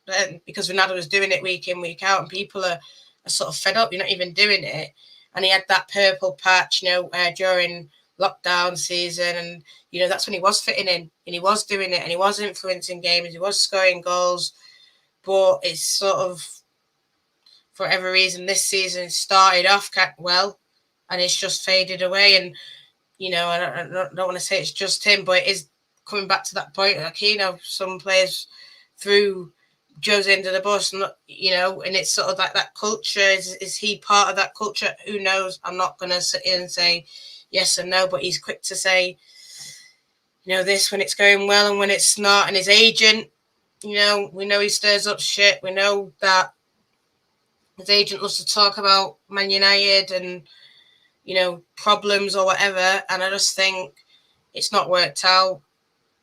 then, because Ronaldo was doing it week in, week out, and people are sort of fed up. You're not even doing it, and he had that purple patch, you know, during lockdown season, and, you know, that's when he was fitting in and he was doing it and he was influencing games, he was scoring goals, but it's sort of, for whatever reason, this season started off well and it's just faded away. And, you know, I don't want to say it's just him, but it is coming back to that point, like, you know, some players threw Jose into the bus, and, you know, and it's sort of like that culture. Is he part of that culture? Who knows? I'm not going to sit in and say yes and no, but he's quick to say, you know, this when it's going well and when it's not. And his agent, you know, we know he stirs up shit. We know that his agent loves to talk about Man United and, you know, problems or whatever. And I just think it's not worked out.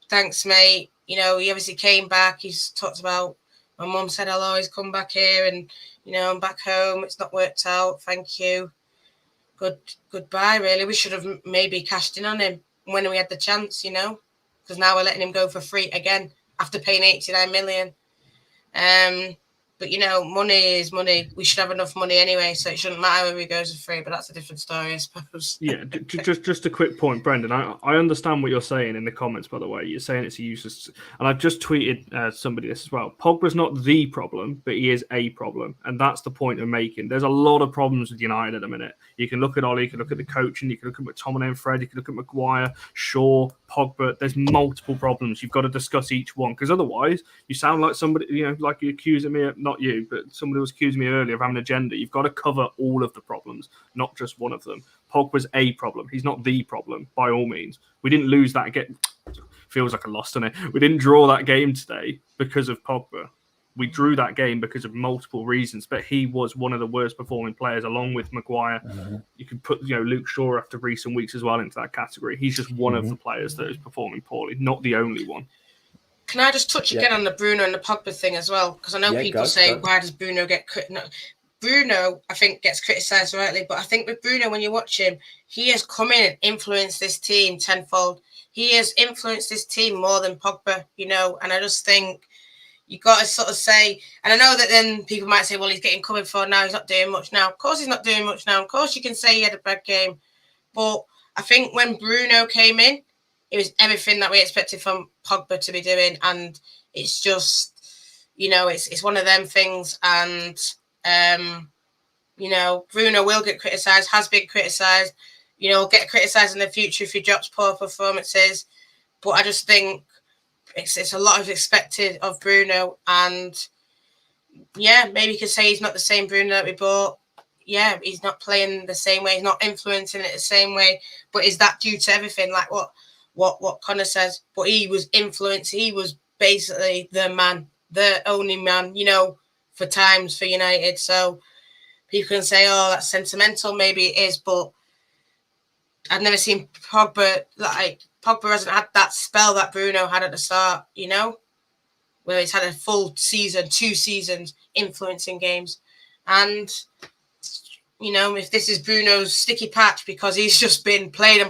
Thanks, mate. You know, he obviously came back. He's talked about, my mum said, I'll always come back here, and, you know, I'm back home. It's not worked out. Thank you. Goodbye, really. We should have maybe cashed in on him when we had the chance, you know, because now we're letting him go for free again after paying 89 million. But, you know, money is money. We should have enough money anyway, so it shouldn't matter whether he goes for free, but that's a different story, I suppose. Yeah, just a quick point, Brendan. I understand what you're saying in the comments, by the way. You're saying it's a useless... And I've just tweeted somebody this as well. Pogba's not the problem, but he is a problem. And that's the point I'm making. There's a lot of problems with United at the minute. You can look at Ollie, you can look at the coaching, you can look at McTominay and Fred, you can look at Maguire, Shaw, Pogba. There's multiple problems. You've got to discuss each one, because otherwise you sound like somebody, you know, like you're accusing me of, not you, but somebody was accusing me earlier of having an agenda. You've got to cover all of the problems, not just one of them. Pogba's a problem. He's not the problem, by all means. We didn't lose that game. Feels like a loss, doesn't it? We didn't draw that game today because of Pogba. We drew that game because of multiple reasons, but he was one of the worst performing players, along with Maguire. Mm-hmm. You could put, you know, Luke Shaw after recent weeks as well into that category. He's just one of the players that is performing poorly, not the only one. Can I just touch again on the Bruno and the Pogba thing as well? Because I know people say, why does Bruno get criticised? Bruno, I think, gets criticised rightly, but I think with Bruno, when you watch him, he has come in and influenced this team tenfold. He has influenced this team more than Pogba, you know, and I just think you got to sort of say, and I know that then people might say, well, he's getting covered for now, he's not doing much now. Of course he's not doing much now. Of course you can say he had a bad game. But I think when Bruno came in, it was everything that we expected from Pogba to be doing, and it's just, you know, it's one of them things. And you know, Bruno will get criticised, has been criticised, you know, get criticised in the future if he drops poor performances. But I just think it's a lot of expected of Bruno. And yeah, maybe you could say he's not the same Bruno that we bought. Yeah, he's not playing the same way, he's not influencing it the same way. But is that due to everything? Like what Connor says? But he was influenced, he was basically the man, the only man, you know, for times for United. So people can say, oh, that's sentimental. Maybe it is, but I've never seen Pogba, like, Pogba hasn't had that spell that Bruno had at the start, you know, where he's had a full season, 2 seasons influencing games. And, you know, if this is Bruno's sticky patch because he's just been played,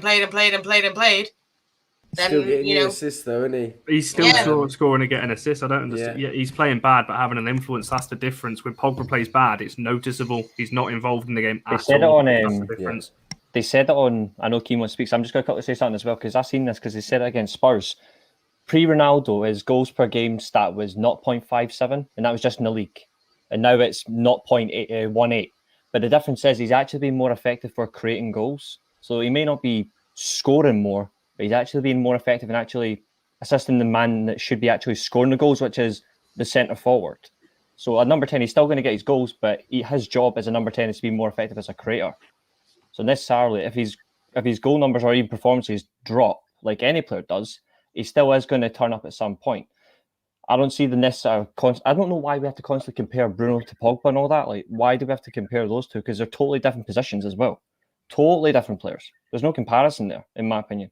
then, Still getting you you know, assists though, isn't he? He's still scoring and getting assists. I don't understand. Yeah. Yeah, he's playing bad, but having an influence, that's the difference. When Pogba plays bad, it's noticeable. He's not involved in the game They at said all. it on, That's the difference. They said it on, I know Keemo speaks, I'm just going to quickly say something as well, because I've seen this, because they said it against Spurs. Pre-Ronaldo, his goals per game stat was 0.57, and that was just in the league. And now it's 0.18. But the difference is he's actually been more effective for creating goals. So he may not be scoring more, but he's actually being more effective in actually assisting the man that should be actually scoring the goals, which is the centre forward. So at number 10, he's still going to get his goals, but his job as a number 10 is to be more effective as a creator. So necessarily, if his goal numbers or even performances drop, like any player does, he still is going to turn up at some point. I don't see the necessary. I don't know why we have to constantly compare Bruno to Pogba and all that. Like, why do we have to compare those two? Because they're totally different positions as well. Totally different players. There's no comparison there, in my opinion.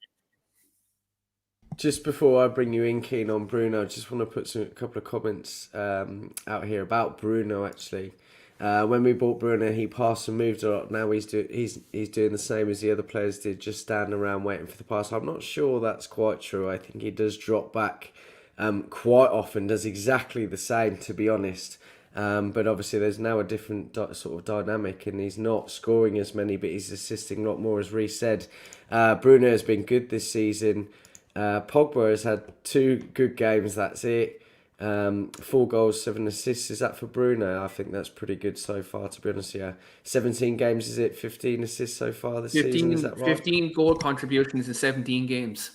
Just before I bring you in, Keen, on Bruno, I just want to put a couple of comments out here about Bruno, actually. When we bought Bruno, he passed and moved a lot. Now he's doing the same as the other players did, just standing around waiting for the pass. I'm not sure that's quite true. I think he does drop back quite often, does exactly the same, to be honest. But obviously there's now a different sort of dynamic, and he's not scoring as many, but he's assisting a lot more, as Reece said. Bruno has been good this season. Pogba has had 2 good games, that's it. 4 goals, 7 assists. Is that for Bruno? I think that's pretty good so far, to be honest. Yeah, 17 games, is it? 15 assists so far this season, is that right? 15 goal contributions in 17 games.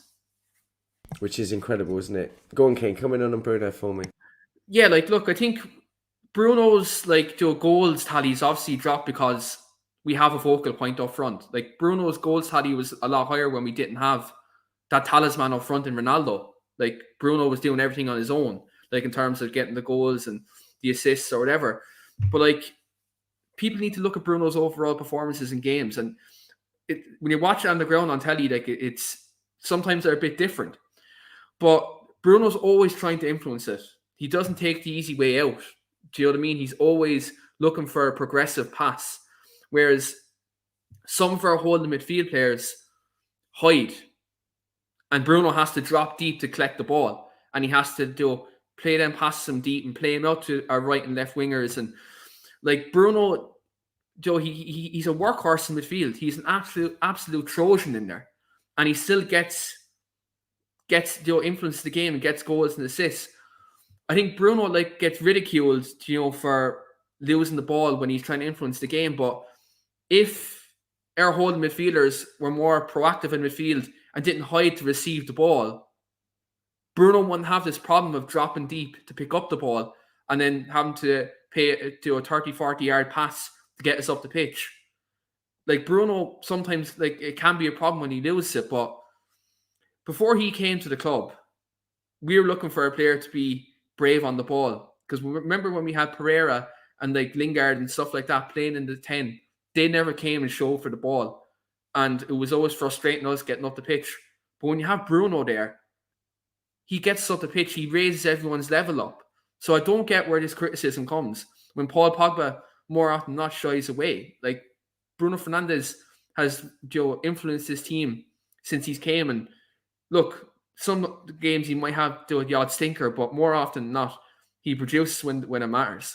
Which is incredible, isn't it? Go on, King, come in on Bruno for me. Yeah, like, look, I think Bruno's, like, goals tallies obviously dropped because we have a focal point up front. Like, Bruno's goals tally was a lot higher when we didn't have that talisman up front in Ronaldo. Like, Bruno was doing everything on his own, like, in terms of getting the goals and the assists or whatever. But, like, people need to look at Bruno's overall performances in games. And when you watch it on the ground on telly, like, it's sometimes they're a bit different. But Bruno's always trying to influence it. He doesn't take the easy way out. Do you know what I mean? He's always looking for a progressive pass. Whereas some of our holding midfield players hide. And Bruno has to drop deep to collect the ball. And he has to play them passes them deep and play them out to our right and left wingers. And, like, Bruno, he's a workhorse in midfield. He's an absolute Trojan in there. And he still gets influence the game and gets goals and assists. I think Bruno, like, gets ridiculed, for losing the ball when he's trying to influence the game. But if our holding midfielders were more proactive in midfield and didn't hide to receive the ball, Bruno wouldn't have this problem of dropping deep to pick up the ball and then having to do a 30, 40-yard pass to get us up the pitch. Like, Bruno, sometimes, like, it can be a problem when he loses it, but before he came to the club, we were looking for a player to be brave on the ball. Because remember when we had Pereira and, like, Lingard and stuff like that playing in the 10, they never came and showed for the ball. And it was always frustrating us getting up the pitch. But when you have Bruno there, he gets up the pitch, he raises everyone's level up. So I don't get where this criticism comes. When Paul Pogba more often than not shies away. Like, Bruno Fernandes has influenced his team since he's came. And look, some games he might have the odd stinker, but more often than not, he produces when it matters.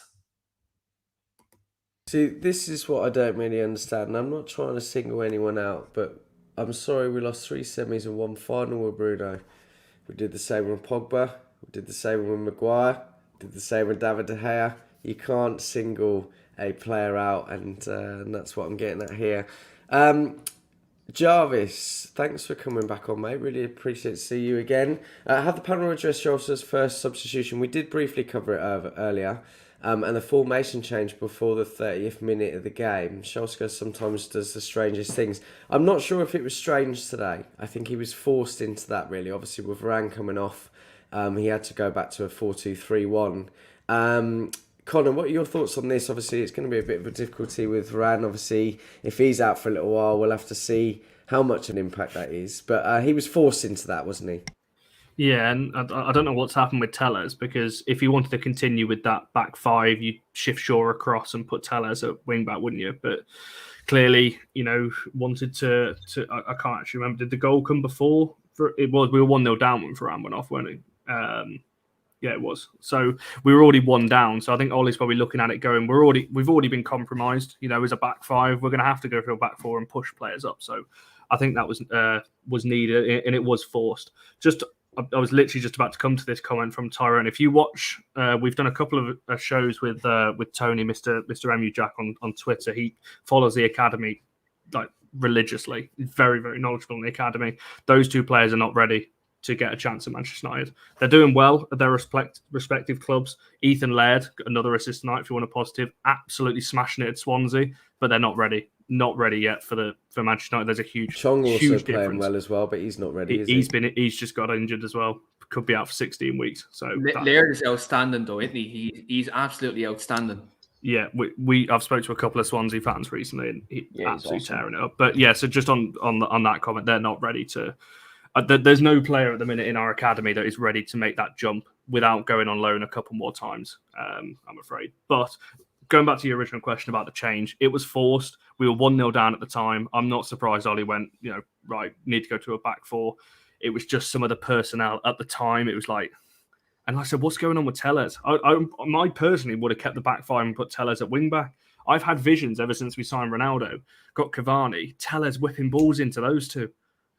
See, this is what I don't really understand. And I'm not trying to single anyone out, but I'm sorry we lost 3 semis and 1 final with Bruno. We did the same with Pogba. We did the same with Maguire. did the same with David De Gea. You can't single a player out, and that's what I'm getting at here. Jarvis, thanks for coming back on, mate. Really appreciate to see you again. Have the panel address Scholz's first substitution? We did briefly cover it earlier. And the formation change before the 30th minute of the game. Scholz sometimes does the strangest things. I'm not sure if it was strange today. I think he was forced into that, really. Obviously, with Varane coming off, he had to go back to a 4-2-3-1. Connor, what are your thoughts on this? Obviously, it's going to be a bit of a difficulty with Varane. Obviously, if he's out for a little while, we'll have to see how much an impact that is. But he was forced into that, wasn't he? Yeah, and I don't know what's happened with Tellez, because if you wanted to continue with that back five, you'd shift Shaw across and put Tellez at wing back, wouldn't you? But clearly, wanted to I can't actually remember. Did the goal come before? We were 1-0 down when Varane went off, weren't we? Yeah, it was. So we were already 1 down. So I think Ollie's probably looking at it going, we've already been compromised. As a back five, we're going to have to go for a back four and push players up. So I think that was needed, and it was forced. I was literally just about to come to this comment from Tyrone. If you watch, we've done a couple of shows with Tony, Mr. MU Jack on Twitter. He follows the academy like religiously. He's very, very knowledgeable in the academy. Those two players are not ready to get a chance at Manchester United. They're doing well at their respective clubs. Ethan Laird, another assist tonight if you want a positive, absolutely smashing it at Swansea, but they're not ready. Not ready yet for Manchester United. There's a huge Chong also huge playing difference. well as well, but he's not ready. He's just got injured as well. Could be out for 16 weeks. So Laird is outstanding, though, isn't he? He's absolutely outstanding. Yeah, I've spoke to a couple of Swansea fans recently, and he's absolutely awesome. tearing it up. But yeah, so just on that comment, they're not ready to. There's no player at the minute in our academy that is ready to make that jump without going on loan a couple more times. I'm afraid. But going back to your original question about the change, it was forced. We were 1-0 down at the time. I'm not surprised Ollie went, right, need to go to a back four. It was just some of the personnel at the time. It was like, and I said, what's going on with Tellez? I personally would have kept the back five and put Tellez at wing back. I've had visions ever since we signed Ronaldo, got Cavani, Tellez whipping balls into those two.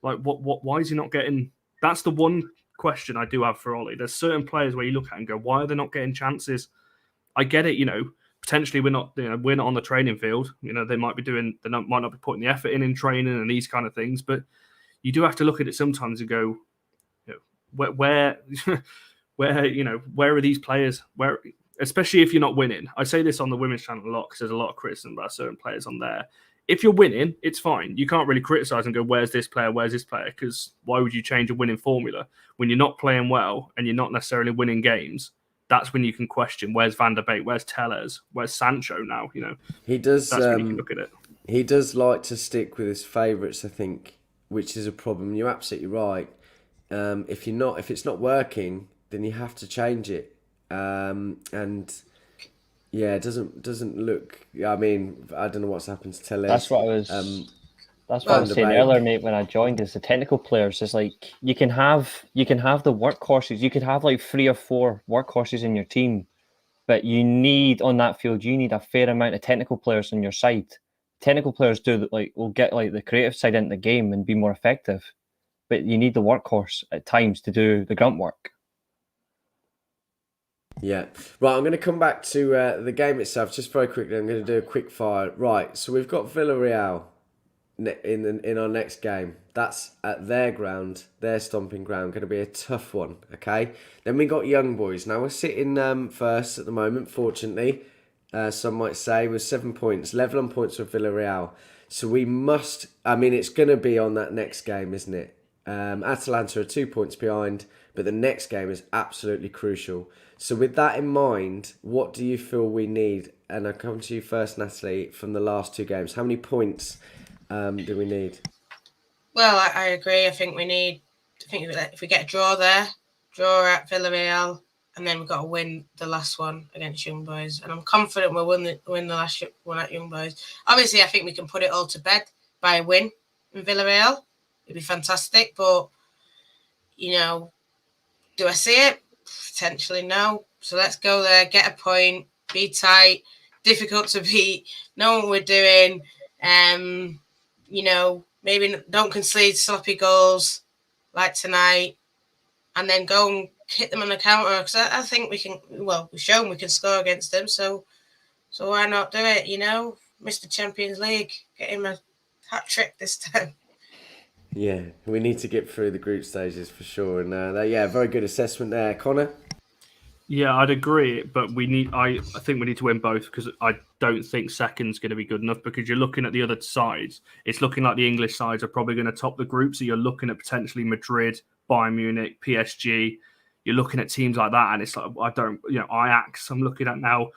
Like, why is he not getting? That's the one question I do have for Ollie. There's certain players where you look at and go, why are they not getting chances? I get it, potentially we're not on the training field. They might might not be putting the effort in training and these kind of things, but you do have to look at it sometimes and go, where are these players? Where, especially if you're not winning. I say this on the women's channel a lot because there's a lot of criticism about certain players on there. If you're winning, it's fine. You can't really criticize and go, where's this player? Because why would you change a winning formula when you're not playing well and you're not necessarily winning games? That's when you can question, where's Van der Beek? Where's Tellez? Where's Sancho now? He does. That's when you can look at it. He does like to stick with his favourites, I think, which is a problem. You're absolutely right. If it's not working, then you have to change it. And yeah, it doesn't look. I mean, I don't know what's happened to Tellez. That's what I was. That's what I was saying earlier, mate. When I joined, is the technical players. It's like you can have the workhorses. You could have like 3 or 4 workhorses in your team, but you need on that field. You need a fair amount of technical players on your side. Technical players will get like the creative side into the game and be more effective, but you need the workhorse at times to do the grunt work. Yeah. Right, I'm going to come back to the game itself just very quickly. I'm going to do a quick fire. Right, so we've got Villarreal in our next game. That's at their ground, their stomping ground. Going to be a tough one, okay? Then we got Young Boys. Now, we're sitting first at the moment, fortunately. Some might say, with 7 points. Level on points with Villarreal. So we must... I mean, it's going to be on that next game, isn't it? Atalanta are 2 points behind, but the next game is absolutely crucial. So with that in mind, what do you feel we need? And I'll come to you first, Natalie, from the last 2 games. How many points do we need? Well, I agree. I think if we get a draw there, draw at Villarreal, and then we've got to win the last one against Young Boys. And I'm confident we'll win the last one at Young Boys. Obviously, I think we can put it all to bed by a win in Villarreal. It'd be fantastic. But, do I see it? Potentially no. So let's go there, get a point, be tight, difficult to beat, know what we're doing. Maybe don't concede sloppy goals like tonight, and then go and hit them on the counter, because I think we can. Well, we've shown we can score against them, so why not do it? Mr. Champions League, get him a hat trick this time. Yeah, we need to get through the group stages for sure. And very good assessment there, Connor. Yeah, I'd agree, but I think we need to win both, because I don't think second's going to be good enough, because you're looking at the other sides. It's looking like the English sides are probably going to top the group, so you're looking at potentially Madrid, Bayern Munich, PSG. You're looking at teams like that, and it's like, Ajax I'm looking at now,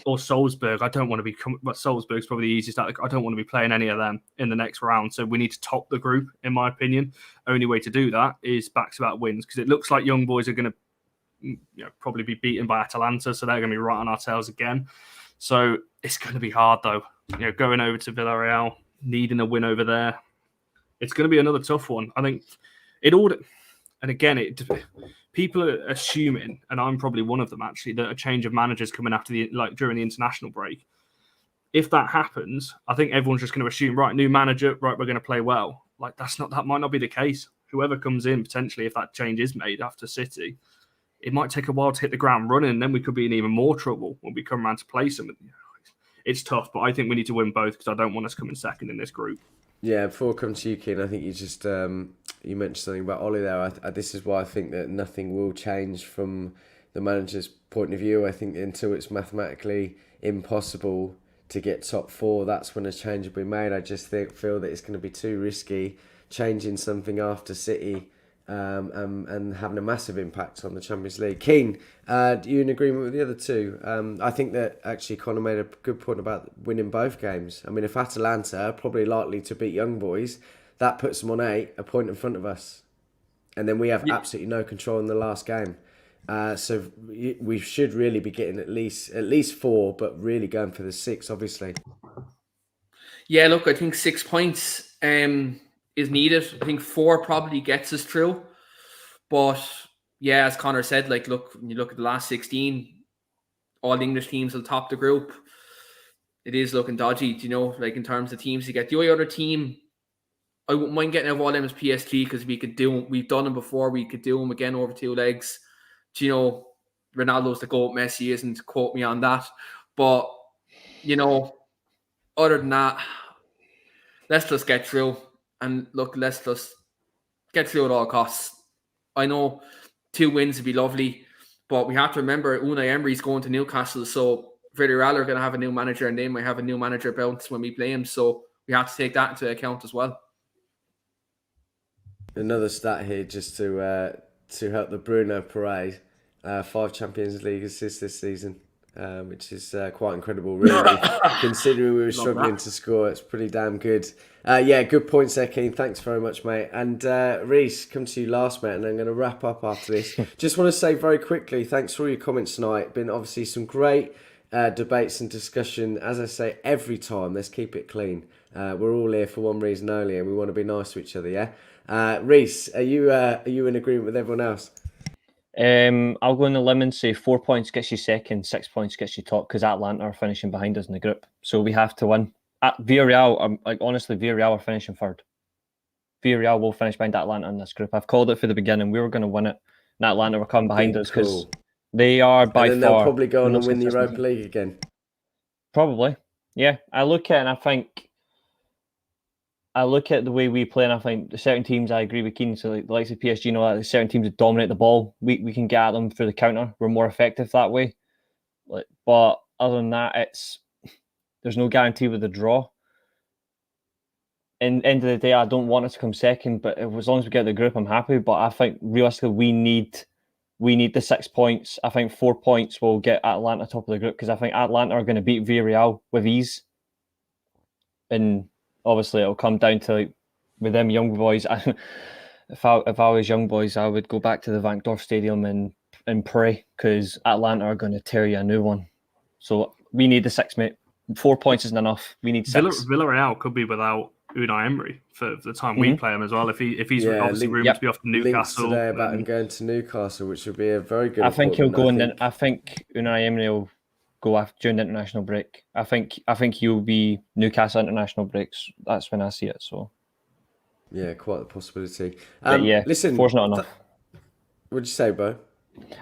or Salzburg. I don't want to be, but Salzburg's probably the easiest. I don't want to be playing any of them in the next round, so we need to top the group, in my opinion. Only way to do that is back-to-back wins, because it looks like young boys are going to probably be beaten by Atalanta, so they're going to be right on our tails again. So it's going to be hard, though. Going over to Villarreal, needing a win over there, it's going to be another tough one. I think it all, and again, people are assuming, and I'm probably one of them actually, that a change of managers coming after during the international break. If that happens, I think everyone's just going to assume, right, new manager, right, we're going to play well. That might not be the case. Whoever comes in potentially, if that change is made after City, it might take a while to hit the ground running, and then we could be in even more trouble when we come around to play some. It's tough, but I think we need to win both, because I don't want us coming second in this group. Yeah, before I come to you, Keane, I think you just you mentioned something about Ollie there. This is why I think that nothing will change from the manager's point of view. I think until it's mathematically impossible to get top four, that's when a change will be made. I just feel that it's going to be too risky changing something after City. And having a massive impact on the Champions League. Keane, are you in agreement with the other two? I think that actually Connor made a good point about winning both games. I mean, if Atalanta are probably likely to beat Young Boys, that puts them on a point in front of us. And then we have absolutely no control in the last game. So we should really be getting at least 4, but really going for the 6, obviously. Yeah, look, I think 6 points is needed. I think 4 probably gets us through. But yeah, as Connor said, look, when you look at the last 16, all the English teams will top the group. It is looking dodgy, in terms of teams you get. The only other team I wouldn't mind getting out of all them is PSG, because we've done them before. We could do them again over 2 legs. Ronaldo's the GOAT, Messi isn't, quote me on that. But, other than that, let's just get through. And look, let's just get through at all costs. I know 2 wins would be lovely, but we have to remember Unai Emery's going to Newcastle, so Villarreal are going to have a new manager, and they might have a new manager bounce when we play him, so we have to take that into account as well. Another stat here, just to help the Bruno parade, 5 Champions League assists this season. Which is quite incredible, really. Considering we were struggling to score, it's pretty damn good. Good points there, Keane. Thanks very much, mate. And Reece, come to you last, mate, and I'm going to wrap up after this. Just want to say very quickly, thanks for all your comments tonight. Been obviously some great debates and discussion. As I say every time, let's keep it clean. We're all here for one reason only, and we want to be nice to each other, yeah? Reece, are you in agreement with everyone else? I'll go on the limb and say 4 points gets you second, 6 points gets you top, because Atalanta are finishing behind us in the group. So we have to win. At Villarreal, honestly, Villarreal are finishing third. Villarreal will finish behind Atalanta in this group. I've called it for the beginning. We were going to win it, and Atalanta were coming behind us, because they are by far. And then they'll probably go on and win the Europa League again. Probably, yeah. I look at it and I look at the way we play, and I think the certain teams, I agree with Keane, so the likes of PSG, the certain teams that dominate the ball, we can get at them through the counter. We're more effective that way. But other than that, there's no guarantee with the draw. In end of the day, I don't want us to come second, but as long as we get the group, I'm happy. But I think realistically, we need the 6 points. I think 4 points will get Atalanta top of the group, because I think Atalanta are going to beat Villarreal with ease. And obviously, it'll come down to with them young boys. If I was young boys, I would go back to the Vankdorf Stadium and pray, because Atalanta are going to tear you a new one. So we need the 6, mate. 4 points isn't enough. We need 6. Villarreal could be without Unai Emery for the time we play him as well. If he's obviously rumoured to be off to Newcastle. Today about him going to Newcastle, which would be a very good. I think he'll go, and then I think Unai Emery will go after during the international break. I think he'll be Newcastle international breaks. That's when I see it. So yeah, quite a possibility. Listen, 4's not enough. What'd you say, Bo?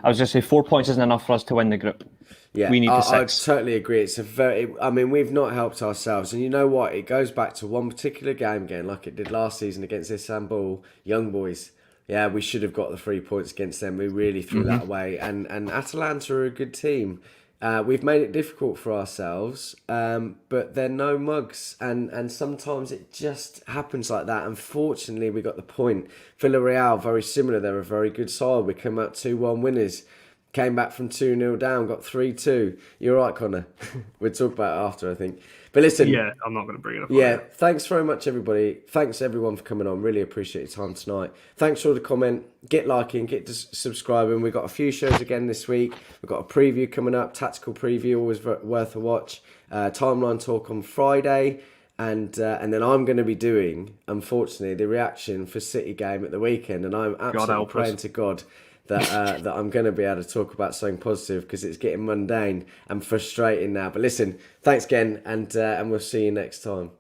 I was just say 4 points isn't enough for us to win the group. Yeah, We need the I 6. totally agree. It's a very. I mean, we've not helped ourselves, and you know what? It goes back to one particular game again, like it did last season against Istanbul Young Boys. Yeah, we should have got the 3 points against them. We really threw that away, and Atalanta are a good team. We've made it difficult for ourselves, but they're no mugs, and sometimes it just happens like that. Unfortunately, we got the point. Villarreal, very similar. They're a very good side. We come out 2-1 winners. Came back from 2-0 down, got 3-2. You're right, Connor. We'll talk about it after, I think. But listen. Yeah, I'm not going to bring it up. Yeah, thanks very much, everybody. Thanks, everyone, for coming on. Really appreciate your time tonight. Thanks for all the comment. Get liking, get subscribing. We've got a few shows again this week. We've got a preview coming up, tactical preview, always worth a watch. Timeline talk on Friday. And then I'm going to be doing, unfortunately, the reaction for City game at the weekend. And I'm absolutely praying to God that I'm going to be able to talk about something positive, because it's getting mundane and frustrating now. But listen, thanks again, and we'll see you next time.